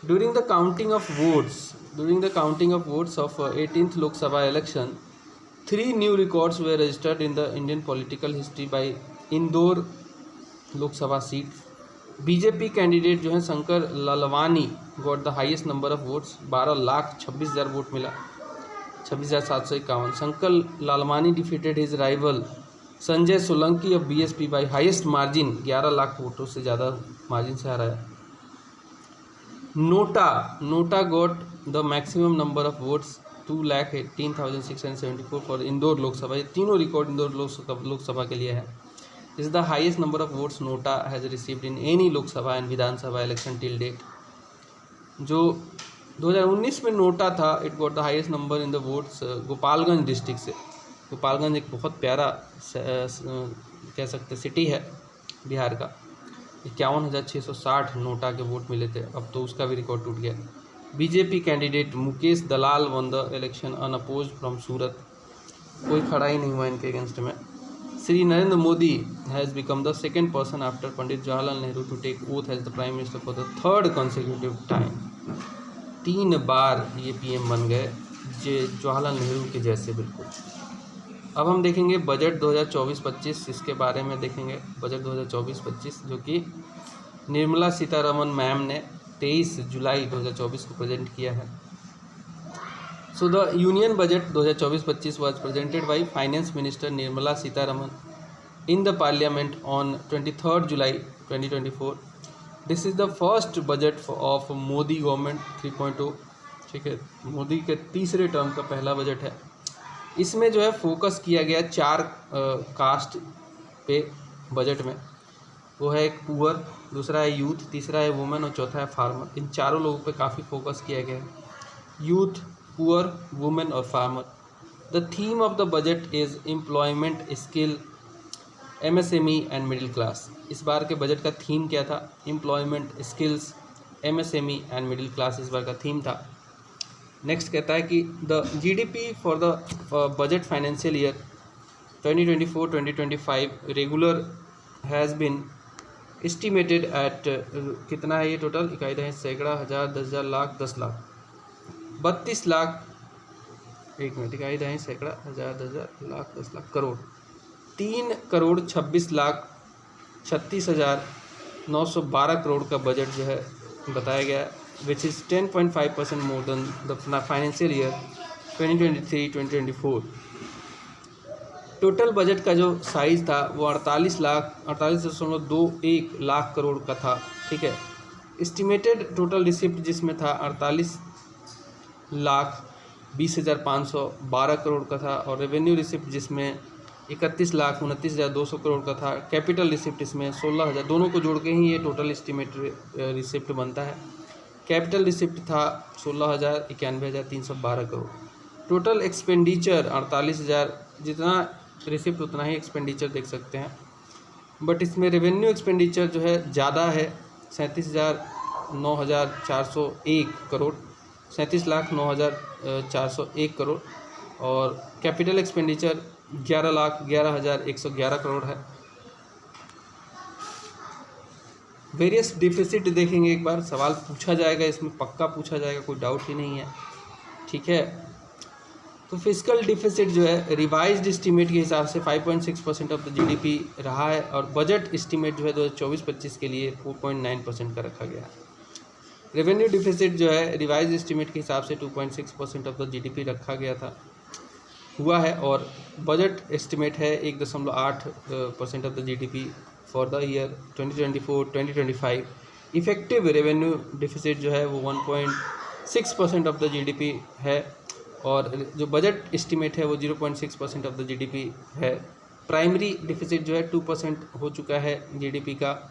During the counting of votes of 18th Lok Sabha election, 3 new records were registered in the Indian political history by Indore Lok Sabha seat. BJP candidate जो है Shankar Lalwani got the highest number of votes, 12,26,000 vote मिला, 26,751। Shankar Lalwani defeated his rival Sanjay Solanki of BSP by highest margin, 11 lakh वोटों से ज़्यादा margin से हारा है। NOTA got the maximum number of votes, 2,18,674 for Indore Lok Sabha. ये तीनों रिकॉर्ड इंदौर लोकसभा के लिए है। This is the highest number of votes NOTA has received in any Lok Sabha and Vidhan Sabha election till date. जो 2019 में नोटा था, it got the highest number in the votes Gopalganj district से। गोपालगंज एक बहुत प्यारा कह सकते सिटी है बिहार का। 51,660 नोटा के वोट मिले थे, अब तो उसका भी रिकॉर्ड टूट गया। BJP candidate Mukesh Dalal won the election unopposed from Surat, कोई खड़ा ही नहीं हुआ इनके अगेंस्ट में। Shri Narendra Modi has become the second person after Pandit Jawaharlal Nehru to take oath as the prime minister for the 3rd consecutive time. 3 बार ये PM बन गए, जो जवाहरलाल नेहरू के जैसे बिल्कुल। अब हम देखेंगे बजट 2024-25, इसके बारे में देखेंगे। बजट 2024-25 जो कि निर्मला सीतारमन मैम ने 23 जुलाई 2024 को प्रेजेंट किया है। So the union budget 2024-25 was presented by finance minister Nirmala Sitharaman in the parliament on 23 July 2024। This is the first budget of Modi government 3.0, ठीक है, मोदी के तीसरे टर्म का पहला बजट है। इसमें जो है फोकस किया गया 4 कास्ट पे बजट में। वो है एक पुअर, दूसरा है यूथ, तीसरा है वुमेन और चौथा है फार्मर। इन चारों लोगों पे काफ़ी फोकस किया गया है, यूथ, पुअर, वुमेन और farmer. The theme of the budget is employment, skill, MSME and middle class. इस बार के बजट का थीम क्या था? Employment, skills, MSME and middle class इस बार का थीम था। नेक्स्ट कहता है कि the GDP for the budget financial year 2024-2025 regular has been estimated at कितना है ये टोटल? इकाई दहेज, सैकड़ा, हज़ार, 10,000, लाख, 10 लाख, 32 लाख, एक मिनट, इकाई दहेज, सैकड़ा, हज़ार, 10,000, लाख, 10 लाख, करोड़, 3,26,36,912 करोड़ का बजट जो है बताया गया, which is 10.5% more than the financial year 2023-2024। Total budget का जो साइज़ था वो 48.21 लाख करोड़ का था, ठीक है। एस्टिमेटेड टोटल रिसिप्ट जिसमें था 48,20,512 करोड़ का था, और रेवेन्यू रिसिप्ट जिसमें 31,29,200 करोड़ का था। कैपिटल रिसिप्ट इसमें 16,000, दोनों को जोड़ के ही ये टोटल एस्टिमेटेड रिसिप्ट बनता है। कैपिटल रिसिप्ट था 16,91,312 करोड़। टोटल एक्सपेंडिचर 48,000, जितना रिसिप्ट उतना ही एक्सपेंडिचर देख सकते हैं, बट इसमें रेवेन्यू एक्सपेंडिचर जो है ज़्यादा है, 37,09,401 करोड़, 37,09,401 करोड़, और कैपिटल एक्सपेंडिचर 11,11,111 करोड़ है। वेरियस डिफिसिट देखेंगे, एक बार सवाल पूछा जाएगा इसमें, पक्का पूछा जाएगा, कोई डाउट ही नहीं है, ठीक है। तो फिस्कल डिफिसिट जो है रिवाइज्ड एस्टीमेट के हिसाब से 5.6% ऑफ द GDP रहा है, और बजट एस्टीमेट जो है 2024-25 के लिए 4.9% का रखा गया है। रेवेन्यू डिफिसिट जो है रिवाइज्ड एस्टीमेट के हिसाब से 2.6% ऑफ द GDP रखा गया था। हुआ है। और बजट एस्टिमेट है 1.8% of the GDP for the year 2024-2025। Effective revenue deficit जो है वो 1.6% ऑफ द जीडीपी है, और जो बजट एस्टिमेट है वो 0.6% ऑफ द जीडीपी है। प्राइमरी डिफिसिट जो है 2% हो चुका है जीडीपी का।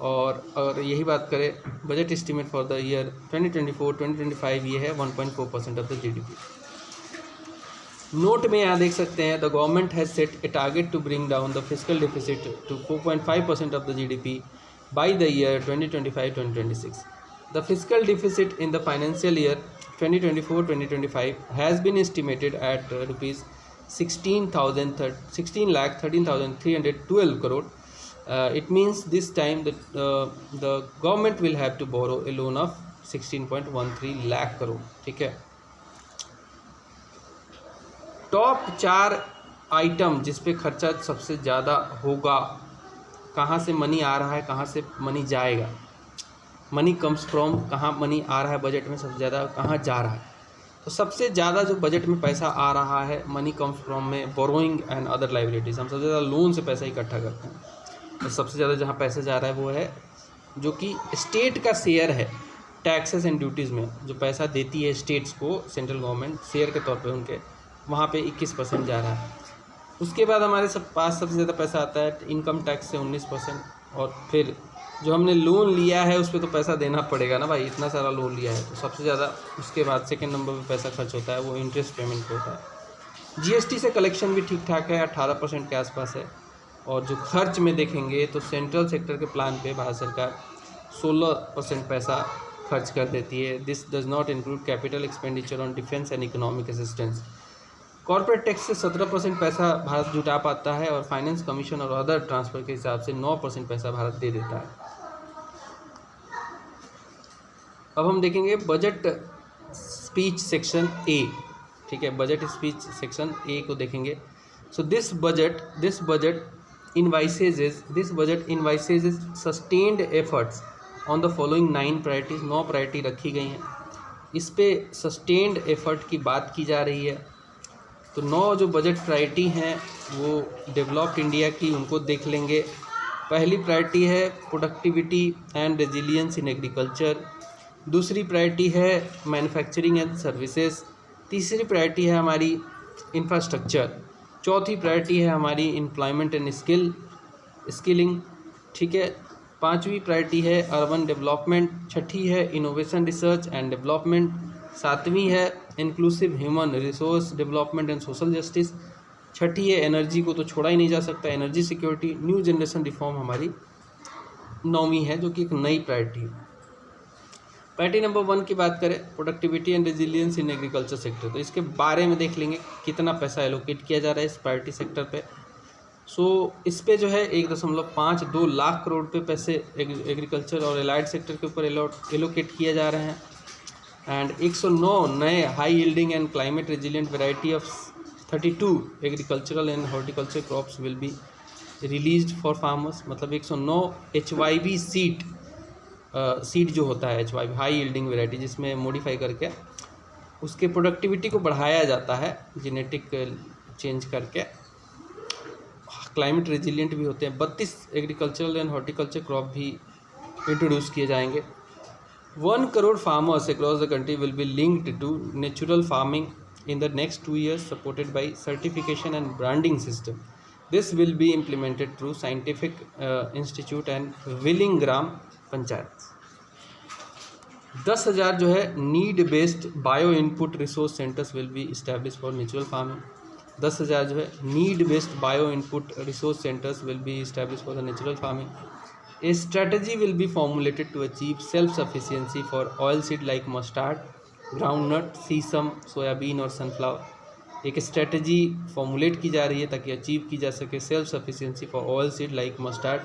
और यही बात करें budget estimate for the year 2024-2025, ये है 1.4% ऑफ द जीडीपी। नोट में यहाँ देख सकते हैं, the government has set a target to bring down the physical deficit to 4.5% of the GDP by the year 2025-2026। The physical deficit in the financial year 2024-2025 has been estimated at rupees 16,13,312 crore. It means this time that the government will have to borrow a loan of 16.13 lakh crore। ठीक है। Top 4 item जिस पे खर्चा सबसे ज़्यादा होगा, कहाँ से मनी आ रहा है, कहाँ से मनी जाएगा, मनी कम्स फ्रॉम, कहाँ मनी आ रहा है बजट में सबसे ज़्यादा, कहाँ जा रहा है। तो सबसे ज़्यादा जो बजट में पैसा आ रहा है मनी कम्स फ्रॉम में बोरोइंग एंड अदर लाइबिलिटीज़, हम सबसे ज़्यादा लोन से पैसा इकट्ठा करते हैं। तो सबसे ज़्यादा जहाँ पैसा जा रहा है वो है जो कि स्टेट का शेयर है टैक्सेस एंड ड्यूटीज़ में, जो पैसा देती है स्टेट्स को सेंट्रल गवर्नमेंट शेयर के तौर पे उनके, वहाँ पे 21% जा रहा है। उसके बाद हमारे पास सबसे ज़्यादा पैसा आता है इनकम टैक्स से 19%, और फिर जो हमने लोन लिया है उस पर तो पैसा देना पड़ेगा ना भाई, इतना सारा लोन लिया है तो सबसे ज़्यादा। उसके बाद सेकेंड नंबर पे पैसा खर्च होता है वो इंटरेस्ट पेमेंट पे होता है। जीएसटी से कलेक्शन भी ठीक ठाक है, 18% के आसपास है। और जो खर्च में देखेंगे तो सेंट्रल सेक्टर के प्लान पे भारत सरकार 16% पैसा खर्च कर देती है। This does not include capital expenditure on defence and economic assistance. Corporate tax से 17% पैसा भारत जुटा पाता है, और फाइनेंस कमीशन और अदर ट्रांसफ़र के हिसाब से 9% पैसा भारत दे देता है। अब हम देखेंगे बजट स्पीच सेक्शन ए। ठीक है, बजट स्पीच सेक्शन ए को देखेंगे। So this budget envisages sustained efforts on the following 9 priorities. 9 priority रखी गई हैं, इस पे सस्टेन्ड एफर्ट की बात की जा रही है। तो 9 जो बजट प्रायोरिटी हैं वो डेवलप्ड इंडिया की, उनको देख लेंगे। पहली प्रायोरिटी है productivity and resilience in agriculture. दूसरी प्रायोरिटी है मैन्युफैक्चरिंग एंड सर्विसेज। तीसरी प्रायोरिटी है हमारी इंफ्रास्ट्रक्चर। चौथी प्रायोरिटी है हमारी एम्प्लॉयमेंट एंड स्किलिंग। ठीक है। पांचवी प्रायोरिटी है अर्बन डेवलपमेंट। छठी है इनोवेशन रिसर्च एंड डेवलपमेंट। सातवीं है inclusive human resource development and social justice. छठी है एनर्जी, को तो छोड़ा ही नहीं जा सकता, energy security. New generation reform हमारी 9वीं है, जो कि एक नई प्रायोरिटी है। प्रायोरिटी नंबर 1 की बात करें, productivity and resilience in agriculture sector, तो इसके बारे में देख लेंगे कितना पैसा एलोकेट किया जा रहा है इस प्रायोरिटी सेक्टर पे। सो इस पे जो है 1.52 लाख करोड़ पे पैसे एग्रीकल्चर और एलाइड सेक्टर के ऊपर एलोकेट किए जा रहे हैं। एंड 109 नए high yielding and climate resilient variety of 32 agricultural and horticulture crops will be released for farmers. मतलब 109 HYV सीड जो होता है HYV हाई यील्डिंग वेराइटी, जिसमें मॉडिफाई करके उसके प्रोडक्टिविटी को बढ़ाया जाता है जेनेटिक चेंज करके, क्लाइमेट रेजिलिएंट भी होते हैं। 32 एग्रीकल्चरल एंड हॉर्टिकल्चर क्रॉप भी इंट्रोड्यूस किए जाएंगे। 1 crore farmers across the country will be linked to natural farming in the next 2 years, supported by certification and branding system. This will be implemented through scientific institute and willing gram panchayats. 10,000 जो है need based bio input resource centres will be established for natural farming. 10,000 जो है need based bio input resource centres will be established for the natural farming. A strategy will be formulated to achieve self-sufficiency for oilseed like mustard, groundnut, sesame, soybean और sunflower. एक strategy formulate की जा रही है ताकि achieve की जा सके self sufficiency for oil seed like mustard,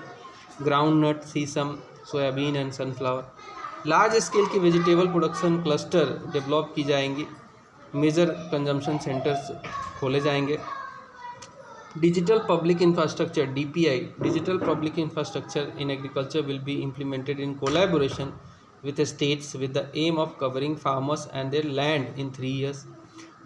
groundnut, sesame, soybean and sunflower. Large scale की वेजिटेबल प्रोडक्शन क्लस्टर डेवलप की जाएंगी। मेजर कंजम्पशन सेंटर्स खोले जाएंगे। Digital public infrastructure DPI, digital public infrastructure in agriculture will be implemented in collaboration with the states with the aim of covering farmers and their land in 3 years.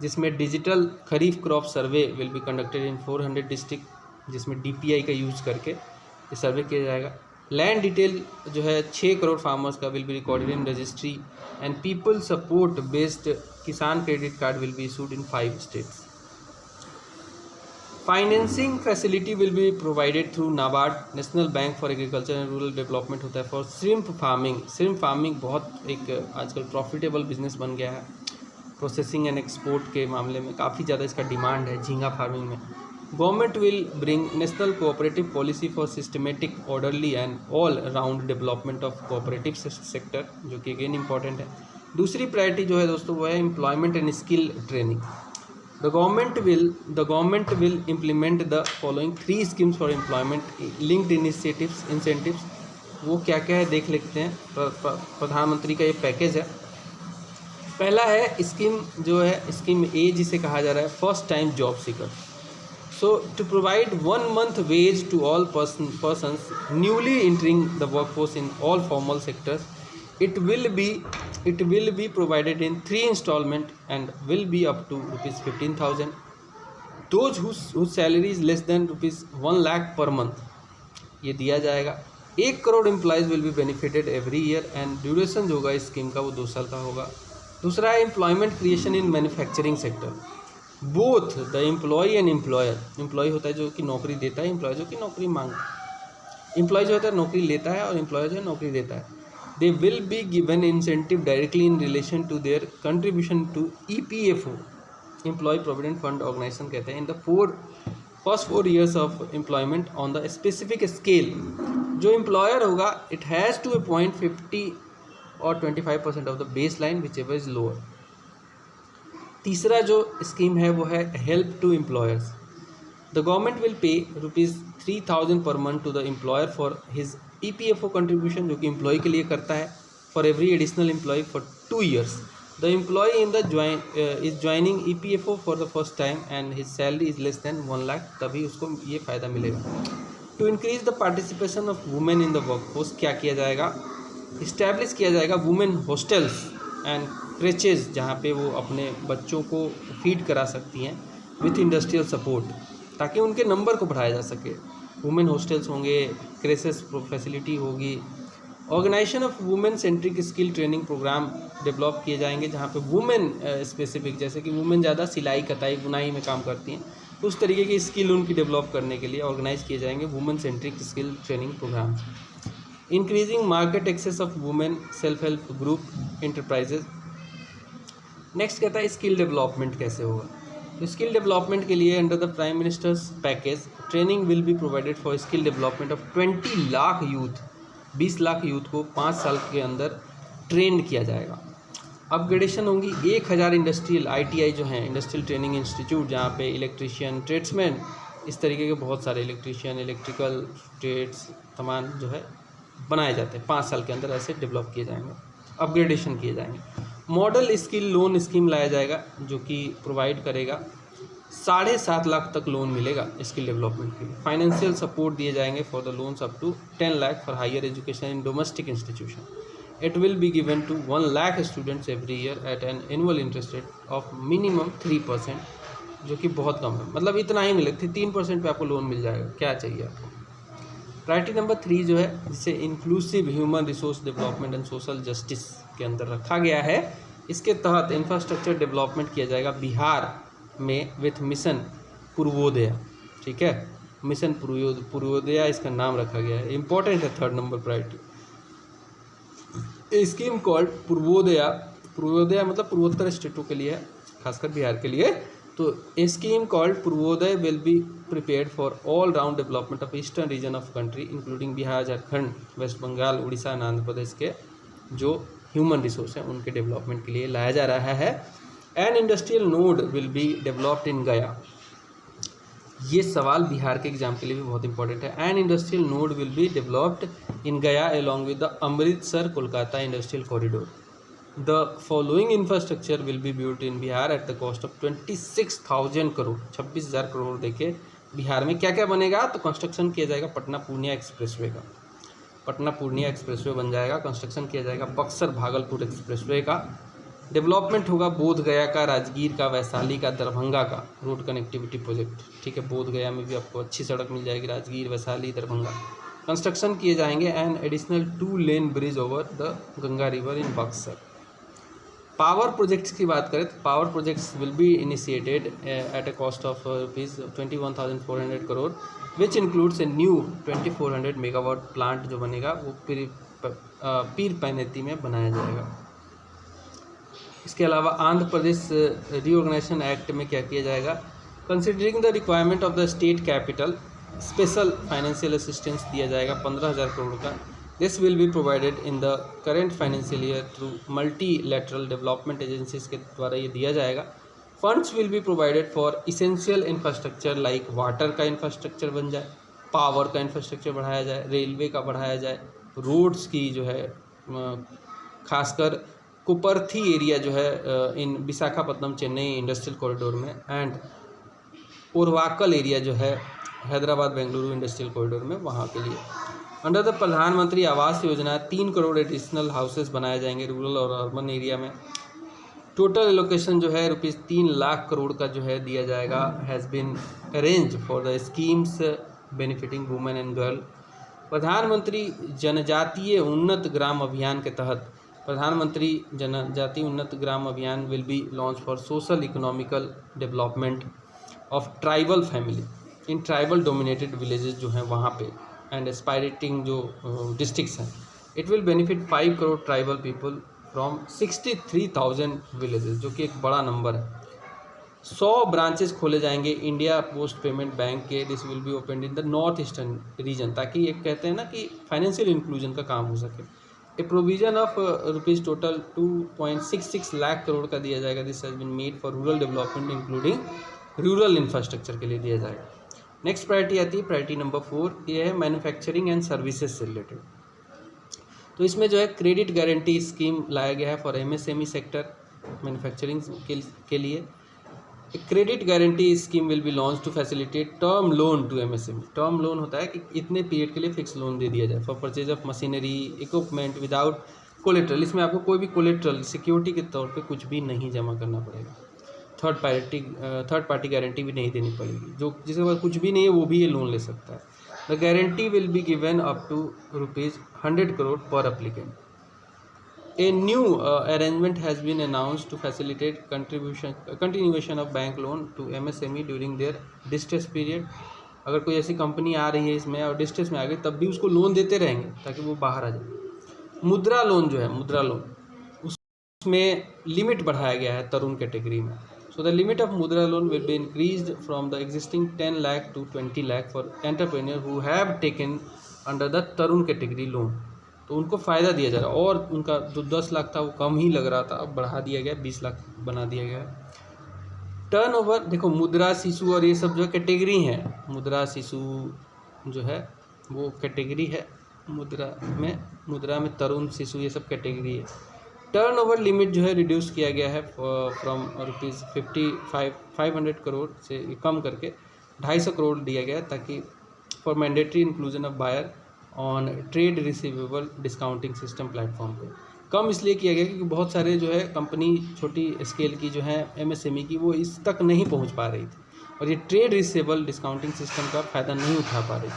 जिसमें digital kharif crop survey will be conducted in 400 district, जिसमें DPI का use करके ये सर्वे किया जाएगा। Land detail जो है 6 crore farmers का will be recorded in registry and people support based Kisan credit card will be issued in 5 states. Financing facility will be provided through NABARD, national bank for agriculture and rural development होता है for shrimp farming. Shrimp farming बहुत एक आजकल profitable business बन गया है, processing and export के मामले में काफ़ी ज़्यादा इसका डिमांड है झींगा फार्मिंग में। Government will bring national cooperative policy for systematic, orderly and all round development of cooperative sector, जो कि अगेन इंपॉर्टेंट है। दूसरी प्रायोरिटी जो है दोस्तों वो है employment and skill training. The government will implement the following 3 schemes for employment linked incentives. वो क्या क्या है देख लेते हैं। प्रधानमंत्री का ये पैकेज है। पहला है स्कीम जो है स्कीम ए, जिसे कहा जा रहा है first time job seeker. So to provide 1 month wage to all persons newly entering the workforce in all formal sectors, it will be provided in 3 installment and will be up to rupees 15,000. Those whose salary is less than rupees 1 lakh per month, ये दिया जाएगा। 1 crore employees will be benefited every year and duration जो होगा इस scheme का वो 2 साल का होगा। दूसरा है employment creation in manufacturing sector. Both the employee and employer, employee होता है जो कि नौकरी देता है, एम्प्लॉय जो कि नौकरी एम्प्लॉय जो होता है नौकरी लेता है और एम्प्लॉयर जो है नौकरी देता है। They will be given incentive directly in relation to their contribution to EPFO, employee provident fund organisation कहते हैं, in the first 4 years of employment on the specific scale. जो एम्प्लॉयर होगा इट हैज़ टू अपॉइंट 50 और 25% of the baseline whichever is lower. तीसरा जो scheme है वो है help to employers. The government will pay ₹3,000 per month to the employer for his EPFO contribution, जो कि एम्प्लॉय के लिए करता है, for every additional employee for 2 years। The employee in the is joining EPFO for the first time and his salary is less than 1 lakh, तभी उसको ये फ़ायदा मिलेगा। To increase the participation of women in the workforce, क्या किया जाएगा, establish किया जाएगा वुमेन हॉस्टल्स एंड क्रेचेज, जहाँ पे वो अपने बच्चों को फीड करा सकती हैं विथ इंडस्ट्रियल सपोर्ट, ताकि उनके नंबर को बढ़ाया जा सके। वुमेन हॉस्टल्स होंगे, क्रेचेस फैसिलिटी होगी। Organisation of women centric skill training programme develop किए जाएंगे, जहाँ पे वुमेन स्पेसिफिक, जैसे कि वुमेन ज़्यादा सिलाई कताई बुनाई में काम करती हैं, तो उस तरीके की स्किल उनकी डेवलप करने के लिए ऑर्गेनाइज किए जाएंगे women centric skill training programme. Increasing market access of women self help group enterprises. Next कहता है स्किल डेवलपमेंट कैसे होगा। तो स्किल डेवलपमेंट के लिए under the prime ministers package training will be provided for skill development of 20 lakh youth, 20 lakh youth को 5 साल के अंदर ट्रेंड किया जाएगा। अपग्रेडेशन होंगी 1000 इंडस्ट्रियल ITI जो हैं इंडस्ट्रियल ट्रेनिंग इंस्टीट्यूट, जहाँ पे इलेक्ट्रीशियन, ट्रेड्समैन, इस तरीके के बहुत सारे इलेक्ट्रीशियन, इलेक्ट्रिकल ट्रेड्स सामान जो है बनाए जाते हैं, 5 साल के अंदर ऐसे डेवलप किए जाएंगे, अपग्रेडेशन किए जाएंगे। मॉडल स्किल लोन स्कीम लाया जाएगा, जो कि प्रोवाइड करेगा 7.5 लाख तक लोन मिलेगा स्किल डेवलपमेंट के लिए। फाइनेंशियल सपोर्ट दिए जाएंगे for the loans up to 10 lakh for higher education in domestic institution. It will be given to 1 lakh students every year at an annual interest rate of minimum 3%, जो कि बहुत कम है, मतलब इतना ही मिले 3% पे आपको लोन मिल जाएगा, क्या चाहिए आपको। प्रायोरिटी नंबर 3 जो है, जिसे inclusive human resource development and social justice के अंदर रखा गया है, इसके तहत इंफ्रास्ट्रक्चर डेवलपमेंट किया जाएगा बिहार में विथ मिशन पूर्वोदय। ठीक है, मिशन पूर्वोदय इसका नाम रखा गया है, इंपॉर्टेंट है 3rd नंबर प्रायोरिटी। ए स्कीम कॉल्ड पूर्वोदय मतलब पूर्वोत्तर स्टेटों के लिए है, खासकर बिहार के लिए। तो a scheme called Purvodaya will be prepared for all round development of eastern region of country including Bihar, Jharkhand, west Bengal, Orissa and Andhra Pradesh के जो ह्यूमन रिसोर्स हैं उनके डेवलपमेंट के लिए लाया जा रहा है। An industrial node will be developed in गया। ये सवाल बिहार के एग्जाम के लिए भी बहुत इंपॉर्टेंट है। An industrial node will be developed in Gaya along with the Amritsar Kolkata industrial corridor. The following infrastructure will be built in Bihar at the cost of 26,000 crore, 26,000 crore. देखिए बिहार में क्या क्या बनेगा, तो कंस्ट्रक्शन किया जाएगा पटना पूर्णिया एक्सप्रेसवे का, पटना पूर्णिया एक्सप्रेसवे बन जाएगा, कंस्ट्रक्शन किया जाएगा बक्सर भागलपुर एक्सप्रेसवे का, डेवलपमेंट होगा बोध गया का, राजगीर का, वैशाली का, दरभंगा का रोड कनेक्टिविटी प्रोजेक्ट, ठीक है। बोध गया में भी आपको अच्छी सड़क मिल जाएगी, राजगीर, वैशाली, दरभंगा। कंस्ट्रक्शन किए जाएंगे and additional 2 lane bridge over the Ganga river in Buxar. Power projects की बात करें तो power projects will be initiated at a cost of ₹21,400 crore, which includes a new 2400 megawatt plant जो बनेगा वो पीर पैनेती में बनाया जाएगा। इसके अलावा आंध्र प्रदेश रीऑर्गेनाइजेशन एक्ट में क्या किया जाएगा, considering the requirement of the state capital, special financial assistance दिया जाएगा 15,000 करोड़ का। This will be provided in the current financial year through multilateral development agencies के द्वारा ये दिया जाएगा। Funds will be provided for essential infrastructure like water का infrastructure बन जाए, पावर का इंफ्रास्ट्रक्चर बढ़ाया जाए, रेलवे का बढ़ाया जाए, रोड्स की जो है खासकर कुपर्थी एरिया जो है इन विशाखापट्टनम चेन्नई इंडस्ट्रियल कॉरिडोर में, एंड उर्वाकल एरिया जो है हैदराबाद बेंगलुरु इंडस्ट्रियल कॉरिडोर में, वहाँ के लिए। अंडर द प्रधानमंत्री आवास योजना 3 करोड़ एडिशनल हाउसेस बनाए जाएंगे रूरल और अर्बन एरिया में। टोटल एलोकेशन जो है ₹3 लाख करोड़ का जो है दिया जाएगा, has been arrange for the schemes benefiting women and girl. प्रधानमंत्री जनजातीय उन्नत ग्राम अभियान के तहत प्रधानमंत्री जनजातीय उन्नत ग्राम अभियान will be launch for social economical development of tribal family in tribal dominated villages जो हैं वहाँ पे एंड एस्पायरेटिंग जो डिस्ट्रिक्ट्स हैं। It will benefit 5 crore tribal people from 63,000 villages, जो कि एक बड़ा नंबर है। 100 ब्रांचेस खोले जाएंगे इंडिया पोस्ट पेमेंट बैंक के। This will be open in the north eastern region, ताकि एक कहते हैं ना कि फाइनेंशियल इंक्लूजन का काम हो सके। A provision of rupees total 2.66 lakh crore का दिया जाएगा। This has been made for rural development including rural infrastructure के लिए दिया जाएगा। नेक्स्ट प्रायोरिटी आती है प्रायोरिटी नंबर 4, ये है मैन्युफैक्चरिंग एंड सर्विसेज से रिलेटेड। तो इसमें जो है क्रेडिट गारंटी स्कीम लाया गया है फॉर MSME सेक्टर मैन्युफैक्चरिंग के लिए। Credit guarantee scheme will be launch to facilitate term loan to MSME। Term loan होता है कि इतने पीरियड के लिए फिक्स लोन दे दिया जाए for purchase of machinery equipment without collateral. इसमें आपको कोई भी कोलेट्रल सिक्योरिटी के तौर पे कुछ भी नहीं जमा करना पड़ेगा। थर्ड पार्टी गारंटी भी नहीं देनी पड़ेगी। जो जिसके पास कुछ भी नहीं है वो भी ये लोन ले सकता है। The guarantee will be given up to ₹100 crore पर applicant. A new arrangement has been announced to facilitate continuation of bank loan to MSME during their distress period। अगर कोई ऐसी कंपनी आ रही है इसमें और डिस्ट्रेस में आ गई तब भी उसको लोन देते रहेंगे ताकि वो बाहर आ जाए। मुद्रा लोन जो है, मुद्रा लोन उसमें लिमिट बढ़ाया गया है तरुण कैटेगरी में। सो द लिमिट ऑफ मुद्रा loan will be increased from the existing 10 lakh to 20 lakh for entrepreneur who have taken under the Tarun category loan. तो उनको फ़ायदा दिया जा रहा है, और उनका जो 10 लाख था वो कम ही लग रहा था, अब बढ़ा दिया गया, 20 लाख बना दिया गया। टर्नओवर देखो, मुद्रा शिशु और ये सब जो कैटेगरी हैं, मुद्रा शिशु जो है वो कैटेगरी है मुद्रा में तरुण शिशु ये सब कैटेगरी है। टर्नओवर लिमिट जो है रिड्यूस किया गया है फ्रॉम ₹500 करोड़ से कम करके 250 करोड़ दिया गया, ताकि for mandatory inclusion of buyer on trade receivable discounting system platform पे। कम इसलिए किया गया क्योंकि बहुत सारे जो है कंपनी छोटी स्केल की जो है MSME की वो इस तक नहीं पहुंच पा रही थी और ये ट्रेड रिसीवेबल डिस्काउंटिंग सिस्टम का फ़ायदा नहीं उठा पा रही थी।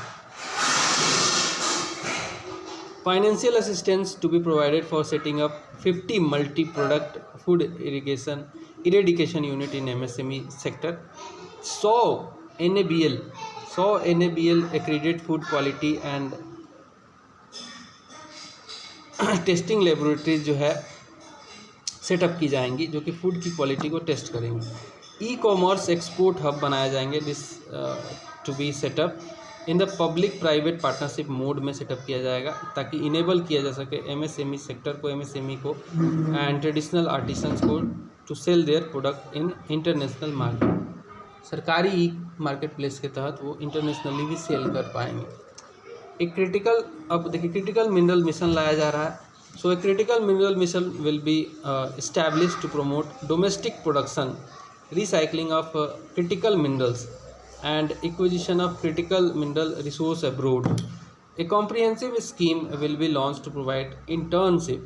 Financial assistance to be provided for setting up 50 multi product food irradiation unit in MSME sector. 100 NABL accredited food quality and testing laboratories जो है सेटअप की जाएंगी, जो कि फूड की क्वालिटी को टेस्ट करेंगी। ई-कॉमर्स एक्सपोर्ट हब बनाए जाएंगे। This to be set up in the public private partnership mode में सेटअप किया जाएगा, ताकि इनेबल किया जा सके MSME सेक्टर को, MSME को एंड ट्रेडिशनल आर्टिसंस को to sell their product in international market. सरकारी ई मार्केट प्लेस के तहत वो इंटरनेशनली भी सेल कर पाएंगे। एक क्रिटिकल, अब देखिए क्रिटिकल मिनरल मिशन लाया जा रहा है। So a critical mineral mission will be established to promote domestic production, recycling of critical minerals and acquisition of critical mineral resource abroad. A comprehensive scheme will be launched to provide internship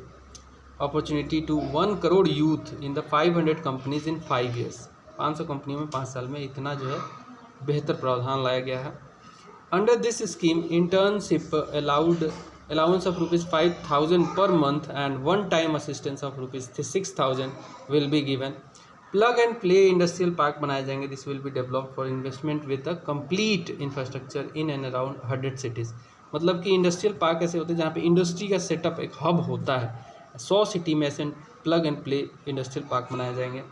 opportunity to 1 crore youth in the 500 companies in 5 years. 500 कंपनियों में 5 साल में इतना जो है बेहतर प्रावधान लाया गया है। Under this scheme internship allowance of ₹5,000 per month and one time assistance of ₹6,000 will be given. Plug and play industrial park बनाए जाएंगे। This will be developed for investment with a complete infrastructure in and around 100 cities. मतलब कि industrial park ऐसे होते हैं जहाँ पे industry का सेटअप एक हब होता है। 100 सिटी में ऐसे plug and play industrial park बनाए जाएंगे।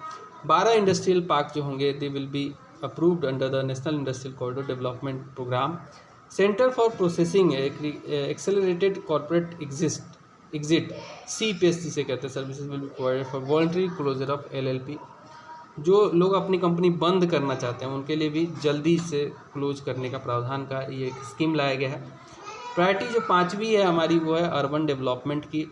12 इंडस्ट्रियल पार्क जो होंगे they will be approved under the national industrial corridor development programme. Centre for processing accelerated corporate exit CPS जिसे कहते हैं services will be provided for voluntary closure of LLP। जो लोग अपनी कंपनी बंद करना चाहते हैं उनके लिए भी जल्दी से क्लोज करने का प्रावधान का ये एक स्कीम लाया गया है। प्रायोरिटी जो 5वीं है हमारी वो है अर्बन डेवलपमेंट की।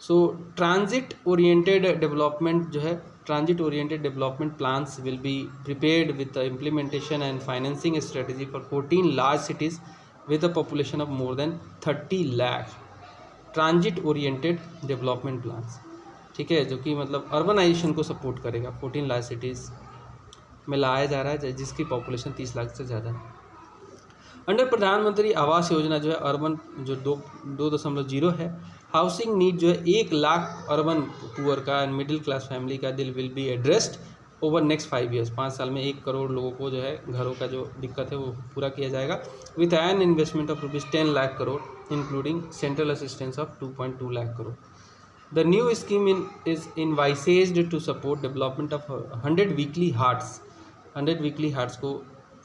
सो ट्रांजिट ओरिएंटेड डेवलपमेंट जो है, transit oriented development plans will be prepared with the implementation and financing strategy for 14 large cities with a population of more than 30 lakh. Transit oriented development plans, ठीक है, जो कि मतलब urbanisation को support करेगा। 14 large cities में लाया जा रहा है जिसकी पॉपुलेशन 30 लाख से ज़्यादा है। अंडर प्रधानमंत्री आवास योजना जो है अर्बन जो 2.0 है, हाउसिंग नीड जो है 1 लाख अर्बन पुअर का एंड मिडिल क्लास फैमिली का दिल will be addressed over next 5 years. 5 साल में 1 करोड़ लोगों को जो है घरों का जो दिक्कत है वो पूरा किया जाएगा with an investment of ₹10 lakh crore including central assistance of 2.2 lakh crore. The new scheme is envisaged to support development of 100 weekly hearts। 100 weekly hearts को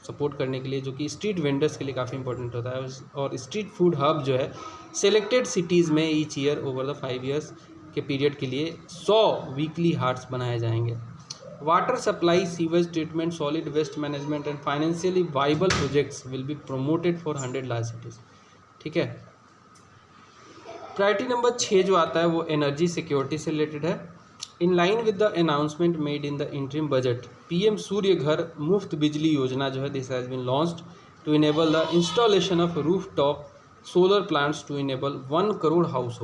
सपोर्ट करने के लिए, जो कि स्ट्रीट वेंडर्स के लिए काफ़ी इंपॉर्टेंट होता है। और स्ट्रीट फूड हब जो है सेलेक्टेड सिटीज़ में each year over the 5 years के पीरियड के लिए 100 वीकली हार्ट्स बनाए जाएंगे। Water supply, sewage treatment, solid waste management and financially viable projects will be promoted for 100 large cities, ठीक है। प्रायोरिटी नंबर 6 जो आता है वो एनर्जी सिक्योरिटी से रिलेटेड है। In line with the announcement made in the interim budget, PM Surya Ghar Muft Bijli Yojana जो है this has been launched to enable the installation of roof top solar plants to enable 1 crore house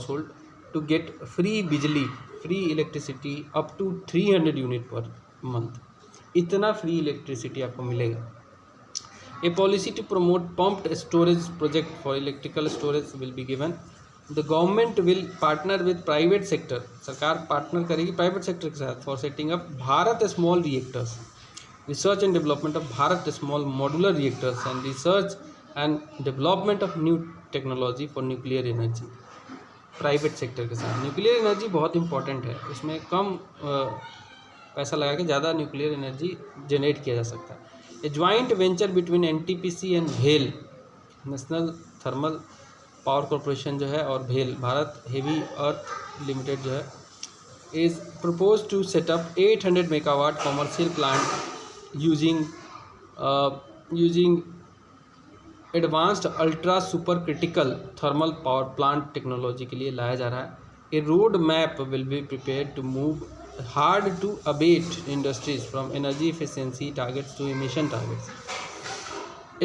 hold to get free bijli, free electricity up to 300 unit per month. इतना free electricity आपको मिलेगा। A policy to promote pumped storage project for electrical storage will be given. The government will partner with private sector, सरकार partner करेगी private sector के साथ for setting up Bharat small reactors, research and development of Bharat small modular reactors and research and development of new technology for nuclear energy. Private sector के साथ nuclear energy बहुत important है, उसमें कम पैसा लगा के ज़्यादा न्यूक्लियर एनर्जी जनरेट किया जा सकता है। A joint venture between NTPC and भेल, नेशनल थर्मल पावर कॉरपोरेशन जो है और भेल भारत हेवी अर्थ लिमिटेड जो है is propose to set up 800 megawatt commercial plant using advanced ultra super critical thermal power plant technology के लिए लाया जा रहा है। A road map will be prepared to move hard to abate industries from energy efficiency targets to emission targets.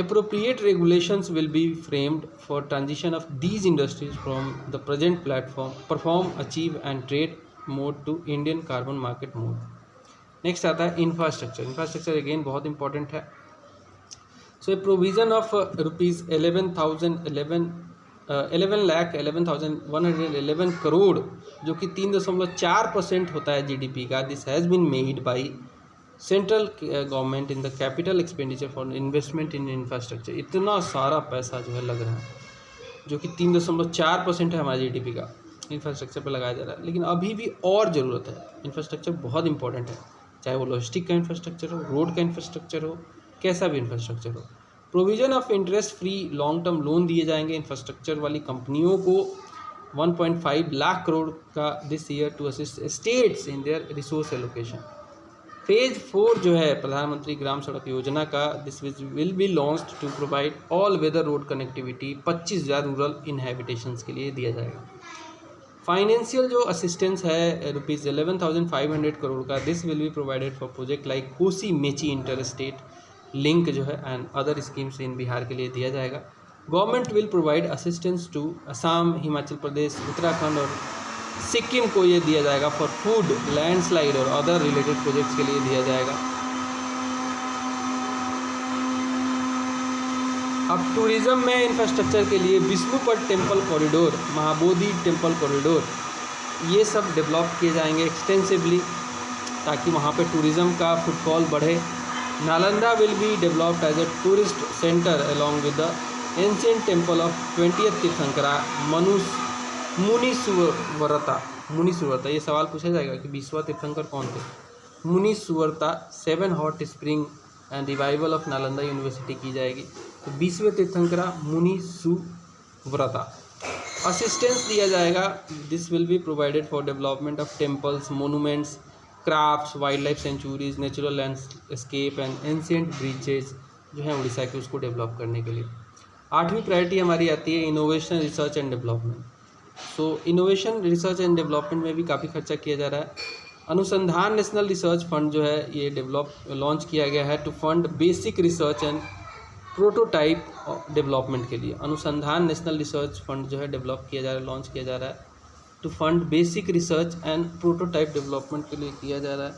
Appropriate regulations will be framed for transition of these industries from the present platform, perform, achieve and trade mode to Indian carbon market mode. Next आता है infrastructure. Infrastructure again बहुत important है। So a provision of ₹11,111 crore जो कि 3.4% होता है GDP का, this has been made by central government in the capital expenditure for investment in infrastructure. इतना सारा पैसा जो है लग रहा है जो कि 3.4% है हमारे GDP का, इंफ्रास्ट्रक्चर पर लगाया जा रहा है। लेकिन अभी भी और ज़रूरत है। इंफ्रास्ट्रक्चर बहुत इंपॉर्टेंट है, चाहे वो लॉजिस्टिक का इंफ्रास्ट्रक्चर हो, रोड का इंफ्रास्ट्रक्चर हो, कैसा भी इंफ्रास्ट्रक्चर हो। Provision of interest free long term loan दिए जाएंगे इंफ्रास्ट्रक्चर वाली कंपनियों को 1.5 लाख करोड़ का this year to assist states in their resource allocation. Phase 4 जो है प्रधानमंत्री ग्राम सड़क योजना का, this will be launched to provide all weather road connectivity 25,000 rural inhabitations के लिए दिया जाएगा। फाइनेंशियल जो असिस्टेंस है ₹11,500 करोड़ का, this will be provided for project like Kosi Mechi inter state link जो है and other schemes in Bihar के लिए दिया जाएगा। Government will provide assistance to Assam, Himachal Pradesh, Uttarakhand और सिक्किम को ये दिया जाएगा फॉर फूड, लैंडस्लाइड और अदर रिलेटेड प्रोजेक्ट्स के लिए दिया जाएगा। अब टूरिज्म में इंफ्रास्ट्रक्चर के लिए Vishnupad temple corridor, Mahabodhi temple corridor, ये सब डेवलप किए जाएंगे एक्सटेंसिवली ताकि वहाँ पे टूरिज़्म का फुटफॉल बढ़े। Nalanda will be developed as a tourist centre along with the ancient temple of 20th Tirthankara Munisuvrata. ये सवाल पूछा जाएगा कि 20वां तीर्थंकर कौन थे। Munisuvrata 7 hot spring and revival of Nalanda university की जाएगी। तो 20वें तीर्थंकरा मुनीश्वरता। असिस्टेंस दिया जाएगा, this will be provided for development of temples, monuments, crafts, wild life sanctuaries, natural landscape and ancient bridges जो हैं उड़ीसा के, उसको डेवलप करने के लिए। 8वीं प्रायोरिटी हमारी आती है innovation, research and development. So innovation, research and development में भी काफ़ी खर्चा किया जा रहा है। अनुसंधान नेशनल रिसर्च फंड जो है ये लॉन्च किया गया है to fund basic research and prototype development के लिए। अनुसंधान नेशनल रिसर्च फंड जो है डेवलप किया जा रहा है, लॉन्च किया जा रहा है to fund basic research and prototype development के लिए किया जा रहा है।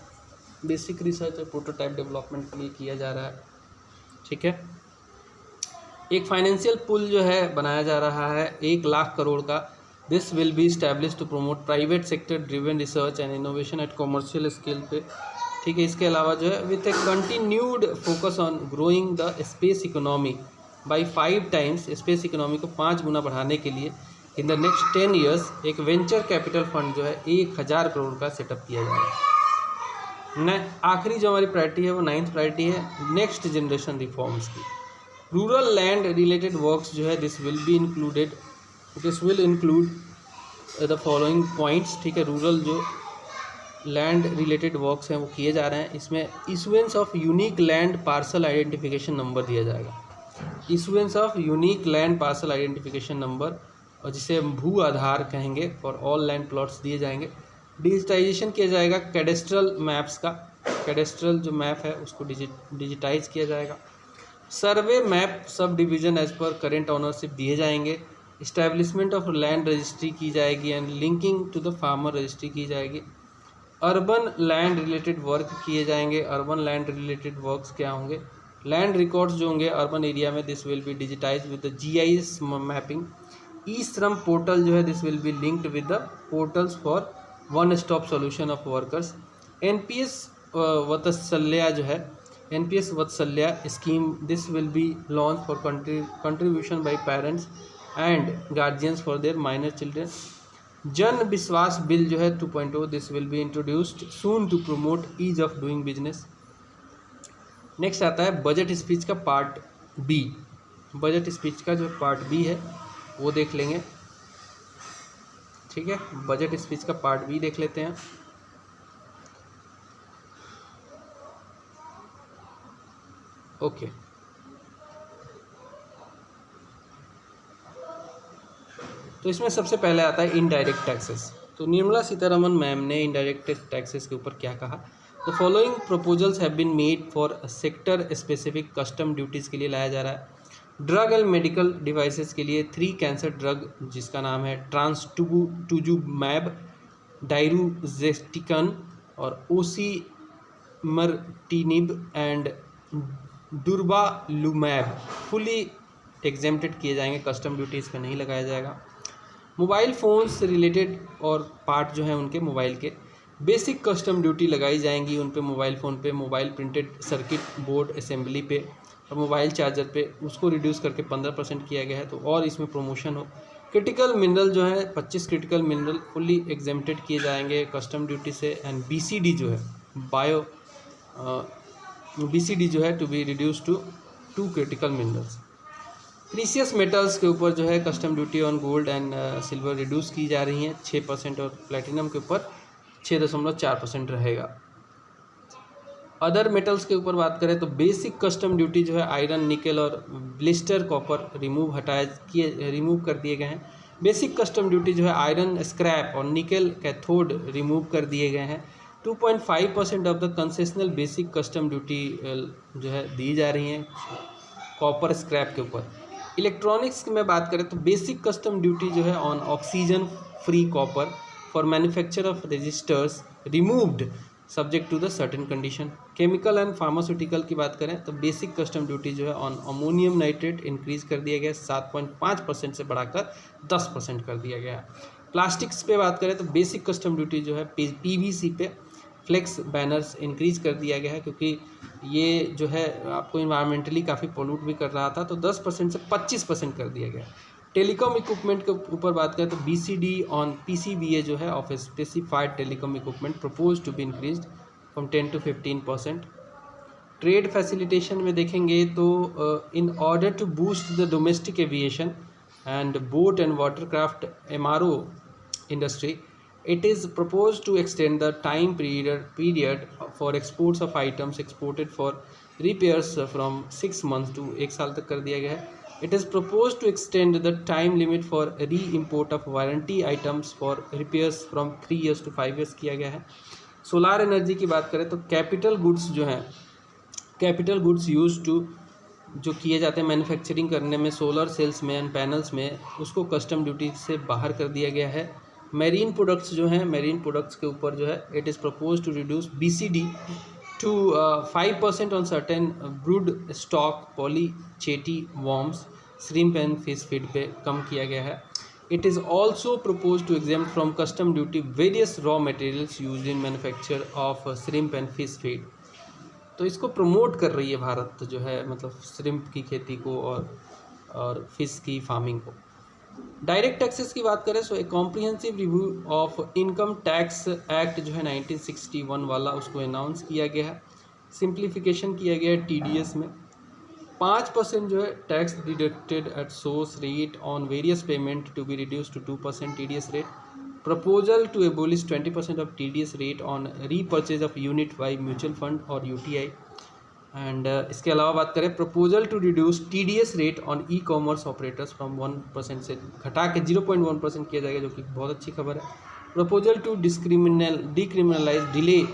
बेसिक रिसर्च और प्रोटोटाइप डेवलपमेंट के लिए किया जा रहा है, ठीक है। एक फाइनेंशियल पुल जो है बनाया जा रहा है 1 लाख करोड़ का। This will be establish to promote private sector driven research and innovation at commercial scale पे, ठीक है। इसके अलावा जो है with a continued focus on growing the space economy by 5 times, space economy को 5 गुना बढ़ाने के लिए इन द नेक्स्ट 10 ईयर्स एक वेंचर कैपिटल फंड जो है 1000 करोड़ का सेटअप किया जाएगा। आखिरी जो हमारी प्रायोरिटी है वो 9th प्रायोरिटी है नेक्स्ट जनरेशन रिफॉर्म्स की। रूरल लैंड रिलेटेड वर्क्स जो है this will include the following points, ठीक है। रूरल जो लैंड रिलेटेड वर्क्स हैं वो किए जा रहे हैं। इसमें issuance of unique land parcel identification number दिया जाएगा। Issuance of unique land parcel identification number, और जिसे हम भू आधार कहेंगे, फॉर ऑल लैंड प्लॉट्स दिए जाएंगे। डिजिटाइजेशन किया जाएगा कैडेस्ट्रल मैप्स का, कैडेस्ट्रल जो मैप है उसको डिजिटाइज किया जाएगा। Survey map subdivision as per current ownership दिए जाएंगे। इस्टेब्लिशमेंट ऑफ लैंड रजिस्ट्री की जाएगी and linking to the farmer registry की जाएगी। अर्बन लैंड रिलेटेड वर्क किए जाएंगे। अर्बन लैंड रिलेटेड वर्क्स क्या होंगे? लैंड रिकॉर्ड्स जो होंगे अर्बन एरिया में this will be digitise with the GIS mapping. E Shram portal जो है this will be linked with the portals for one stop solution of workers. NPS Vatsalya जो है, NPS Vatsalya scheme this will be launch for contribution by parents and guardians for their minor children. Jan Vishwas bill जो है 2.0 this will be introduced soon to promote ease of doing business. Next आता है budget speech का part B. Budget speech का जो part B है वो देख लेंगे, ठीक है। बजट स्पीच का पार्ट बी देख लेते हैं। ओके, तो इसमें सबसे पहले आता है इनडायरेक्ट टैक्सेस। तो निर्मला सीतारमन मैम ने इनडायरेक्ट टैक्सेस के ऊपर क्या कहा? The following proposals have been made for sector specific custom duties के लिए लाया जा रहा है। ड्रग एंड मेडिकल डिवाइसेस के लिए 3 कैंसर ड्रग जिसका नाम है ट्रांसटुजुमैब, डाइरुजेस्टिकन और ओसीमरटिनिब एंड दुर्बालुमैब फुली एग्जेम्प्टेड किए जाएंगे, कस्टम ड्यूटी इस पर नहीं लगाया जाएगा। मोबाइल फ़ोन से रिलेटेड और पार्ट जो है उनके मोबाइल के बेसिक कस्टम ड्यूटी लगाई जाएंगी उन पे, मोबाइल फ़ोन पे, mobile printed circuit board assembly पे और मोबाइल चार्जर पे, उसको रिड्यूस करके 15% किया गया है, तो और इसमें प्रमोशन हो। क्रिटिकल मिनरल जो है 25 क्रिटिकल मिनरल फुल्ली एग्जेम्प्टेड किए जाएंगे कस्टम ड्यूटी से। एंड BCD जो है BCD जो है to be reduce to 2 critical minerals. Precious metals के ऊपर जो है custom duty on gold and silver reduce की जा रही हैं 6% और प्लेटिनम के ऊपर 6.4% रहेगा। अदर मेटल्स के ऊपर बात करें तो बेसिक कस्टम ड्यूटी जो है आयरन, निकल और ब्लिस्टर कॉपर रिमूव कर दिए गए हैं। बेसिक कस्टम ड्यूटी जो है आयरन स्क्रैप और निकल कैथोड रिमूव कर दिए गए हैं। 2.5% of the concessional basic custom duty जो है दी जा रही हैं कॉपर स्क्रैप के ऊपर। इलेक्ट्रॉनिक्स में बात करें तो बेसिक कस्टम ड्यूटी जो है on oxygen free copper for manufacture of resistors removed subject to the certain condition. Chemical and pharmaceutical की बात करें तो बेसिक कस्टम ड्यूटी जो है ऑन अमोनियम नाइट्रेट इंक्रीज कर दिया गया, 7.5% से बढ़ाकर 10% कर दिया गया। प्लास्टिक्स पे बात करें तो बेसिक कस्टम ड्यूटी जो है पीवीसी पे फ्लेक्स बैनर्स इंक्रीज कर दिया गया है, क्योंकि ये जो है आपको इन्वायरमेंटली काफ़ी पोल्यूट भी कर रहा था, तो 10% से 25% कर दिया गया। टेलीकॉम इक्विपमेंट के ऊपर बात करें तो बीसीडी ऑन पीसीबीए जो है of specified telecom equipment propose to be increase from 10 to 15%। Trade facilitation में देखेंगे तो in order to boost the domestic aviation and boat and watercraft MRO industry, it is proposed to extend the time period for exports of items exported for repairs from 6 months to 1 साल तक कर दिया गया है। It is proposed to extend the time limit for re-import of warranty items for repairs from 3 years to 5 years किया गया है। Solar energy की बात करें तो कैपिटल गुड्स जो हैं, कैपिटल गुड्स यूज टू जो किए जाते हैं मैन्युफैक्चरिंग करने में सोलर सेल्स में एंड पैनल्स में, उसको कस्टम ड्यूटी से बाहर कर दिया गया है। मेरीन प्रोडक्ट्स जो हैं, मेरीन प्रोडक्ट्स के ऊपर जो है it is propose to reduce BCD to 5% on certain brood stock polychaete worms shrimp and fish feed पे कम किया गया है। It is also propose to exempt from custom duty various raw materials use in manufacture of shrimp and fish feed. तो इसको promote कर रही है भारत जो है, मतलब श्रिम्प की खेती को और फिश की फार्मिंग को। डायरेक्ट टैक्सेस की बात करें तो एक comprehensive review of income tax act जो है 1961 वाला, उसको अनाउंस किया गया है। सिंप्लीफिकेशन किया गया है टीडीएस में। 5% जो है tax deducted at source rate on various payment to be reduce to 2% TDS rate. Proposal to abolish 20% of TDS rate on repurchase of unit by mutual fund और यूटीआई। एंड इसके अलावा बात करें proposal to reduce TDS rate on e commerce operators from 1% से घटा के 0.1% किया जाएगा, जो कि बहुत अच्छी खबर है। Proposal to decriminalise delay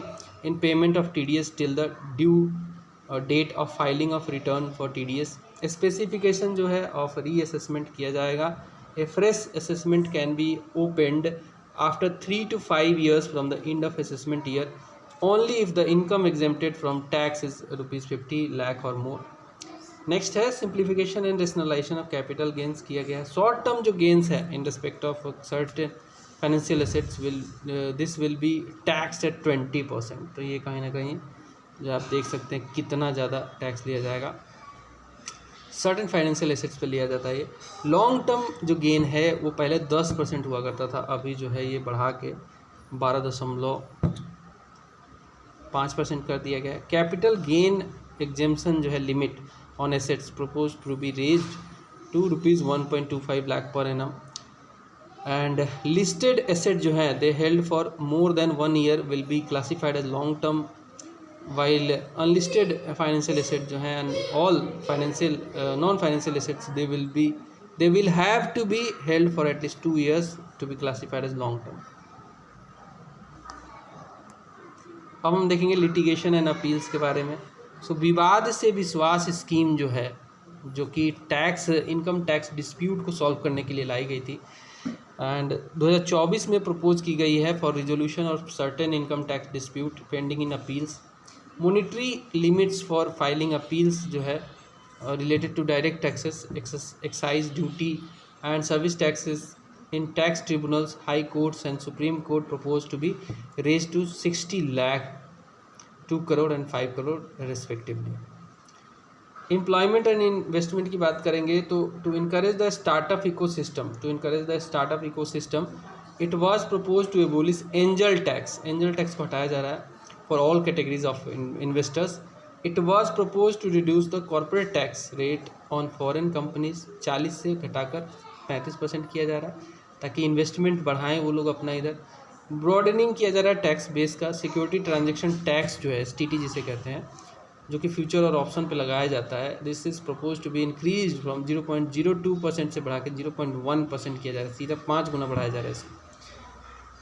in payment of TDS till the due date of filing of return for TDS. Specification जो है ऑफ रीअसेसमेंट किया जाएगा। A fresh assessment can be opened after 3 to 5 years from the end of assessment year only if the income exempted from tax is rupees 50 lakh or more। Next है simplification and rationalisation of capital gains किया गया है। Short term जो gains है in respect of certain financial assets this will be tax at 20%। तो ये कहीं ना कहीं जो आप देख सकते हैं कितना ज़्यादा टैक्स लिया जाएगा, सर्टेन फाइनेंशियल एसेट्स पे लिया जाता है। ये लॉन्ग टर्म जो गेन है वो पहले 10% हुआ करता था, अभी जो है ये बढ़ा के 12.5% कर दिया गया है। कैपिटल गेन एग्जेम्पशन जो है limit on assets propose to be raised to ₹1.25 lakh per annum. And listed asset जो है they held for more than 1 year will be classified as long term, while unlisted financial asset जो है and all financial non financial assets they will have to be held for at least 2 years to be classified as long term. अब हम देखेंगे litigation and appeals के बारे में। सो विवाद से विश्वास स्कीम जो है, जो कि टैक्स इनकम टैक्स डिस्प्यूट को सॉल्व करने के लिए लाई गई थी एंड 2024 में प्रपोज की गई है for resolution of certain income tax dispute pending in appeals. Monetary limits for filing appeals जो है related to direct taxes, excise duty and service taxes in tax tribunals, high courts and supreme court proposed to be raised to 60 lakh, 2 crore and 5 crore respectively। Employment and investment की बात करेंगे तो to encourage the startup ecosystem it was propose to abolish angel tax को हटाया जा रहा है for all categories of investors. It was propose to reduce the corporate tax rate on foreign companies 40 से घटाकर 35% किया जा रहा है, ताकि इन्वेस्टमेंट बढ़ाएं वो लोग अपना इधर। ब्रॉडनिंग किया जा रहा है टैक्स बेस का। सिक्योरिटी ट्रांजैक्शन टैक्स जो है STT जिसे कहते हैं, जो कि फ्यूचर और ऑप्शन पे लगाया जाता है, this is propose to be increase from 0.02% से बढ़ा के 0.1% किया जा रहा है, सीधा 5 गुना बढ़ाया जा रहा है इसको।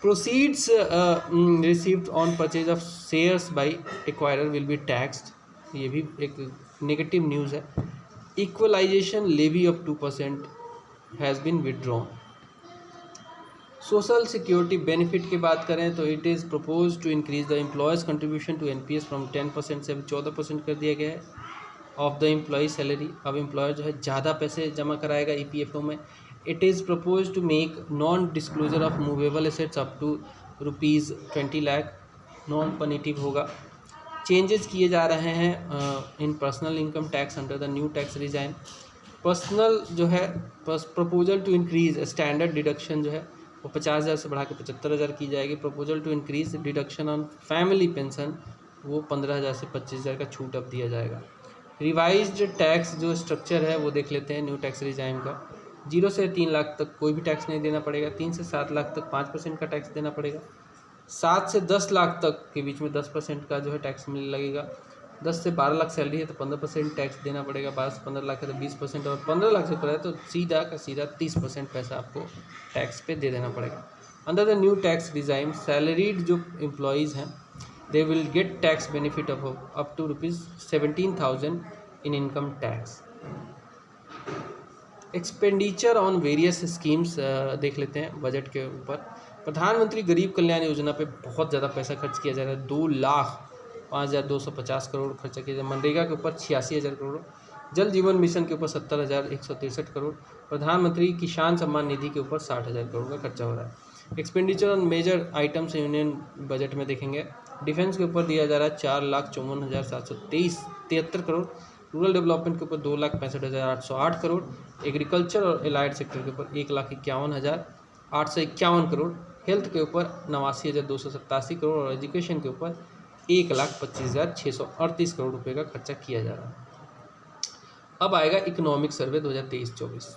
Proceeds received on purchase of shares by acquirer will be taxed, ये भी एक नेगेटिव न्यूज़ है। Equalisation levy of 2% has been withdrawn. Social security benefit की बात करें तो it is propose to increase the employees contribution to NPS from 10% से अभी 14% कर दिया गया है ऑफ द एम्प्लॉय सैलरी। अब एम्प्लॉयर जो है ज़्यादा पैसे जमा कराएगा ईपीएफओ में। It is propose to make non disclosure of movable assets up to ₹20 lakh non punitive होगा। चेंजेस किए जा रहे हैं in personal income tax under the new tax regime. Personal जो है proposal to increase standard deduction जो है वो 50,000 से बढ़ा के 75,000 की जाएगी। Proposal to increase deduction on family pension वो 15,000 से 25,000 का छूट अब दिया जाएगा। रिवाइज्ड टैक्स जो स्ट्रक्चर है वो देख लेते हैं न्यू टैक्स रिजाइन का। 0 से 3 लाख तक कोई भी टैक्स नहीं देना पड़ेगा। 3 से 7 लाख तक 5% का टैक्स देना पड़ेगा। 7 से 10 लाख तक के बीच में 10% का जो है टैक्स मिलने लगेगा। 10 से 12 लाख सैलरी है तो 15% टैक्स देना पड़ेगा। 12 से 15 लाख है तो 20% और 15 लाख से ऊपर है तो सीधा का सीधा 30% पैसा आपको टैक्स पे दे देना पड़ेगा। Under the new tax design salaried जो एम्प्लॉयज़ हैं they will get tax benefit of up to ₹17,000 in income tax. Expenditure on various schemes देख लेते हैं बजट के ऊपर। प्रधानमंत्री गरीब कल्याण योजना पे बहुत ज़्यादा पैसा खर्च किया जा रहा है। 2,05,250 करोड़ खर्चा किया जाए। मनरेगा के ऊपर 86,000 करोड़। जल जीवन मिशन के ऊपर 70,163 करोड़। प्रधानमंत्री किसान सम्मान निधि के ऊपर 60,000 करोड़ का खर्चा हो रहा है। Expenditure on major items union budget में देखेंगे। डिफेंस के ऊपर दिया जा रहा है 4,54,773 करोड़। रूरल डेवलपमेंट के ऊपर 2,65,808 करोड़। एग्रीकल्चर और एलाइड सेक्टर के ऊपर 1,51,851 करोड़। हेल्थ के ऊपर 89,287 करोड़ और एजुकेशन के ऊपर 1,25,638 करोड़ रुपए का खर्चा किया जा रहा है। अब आएगा इकोनॉमिक सर्वे 2023-24।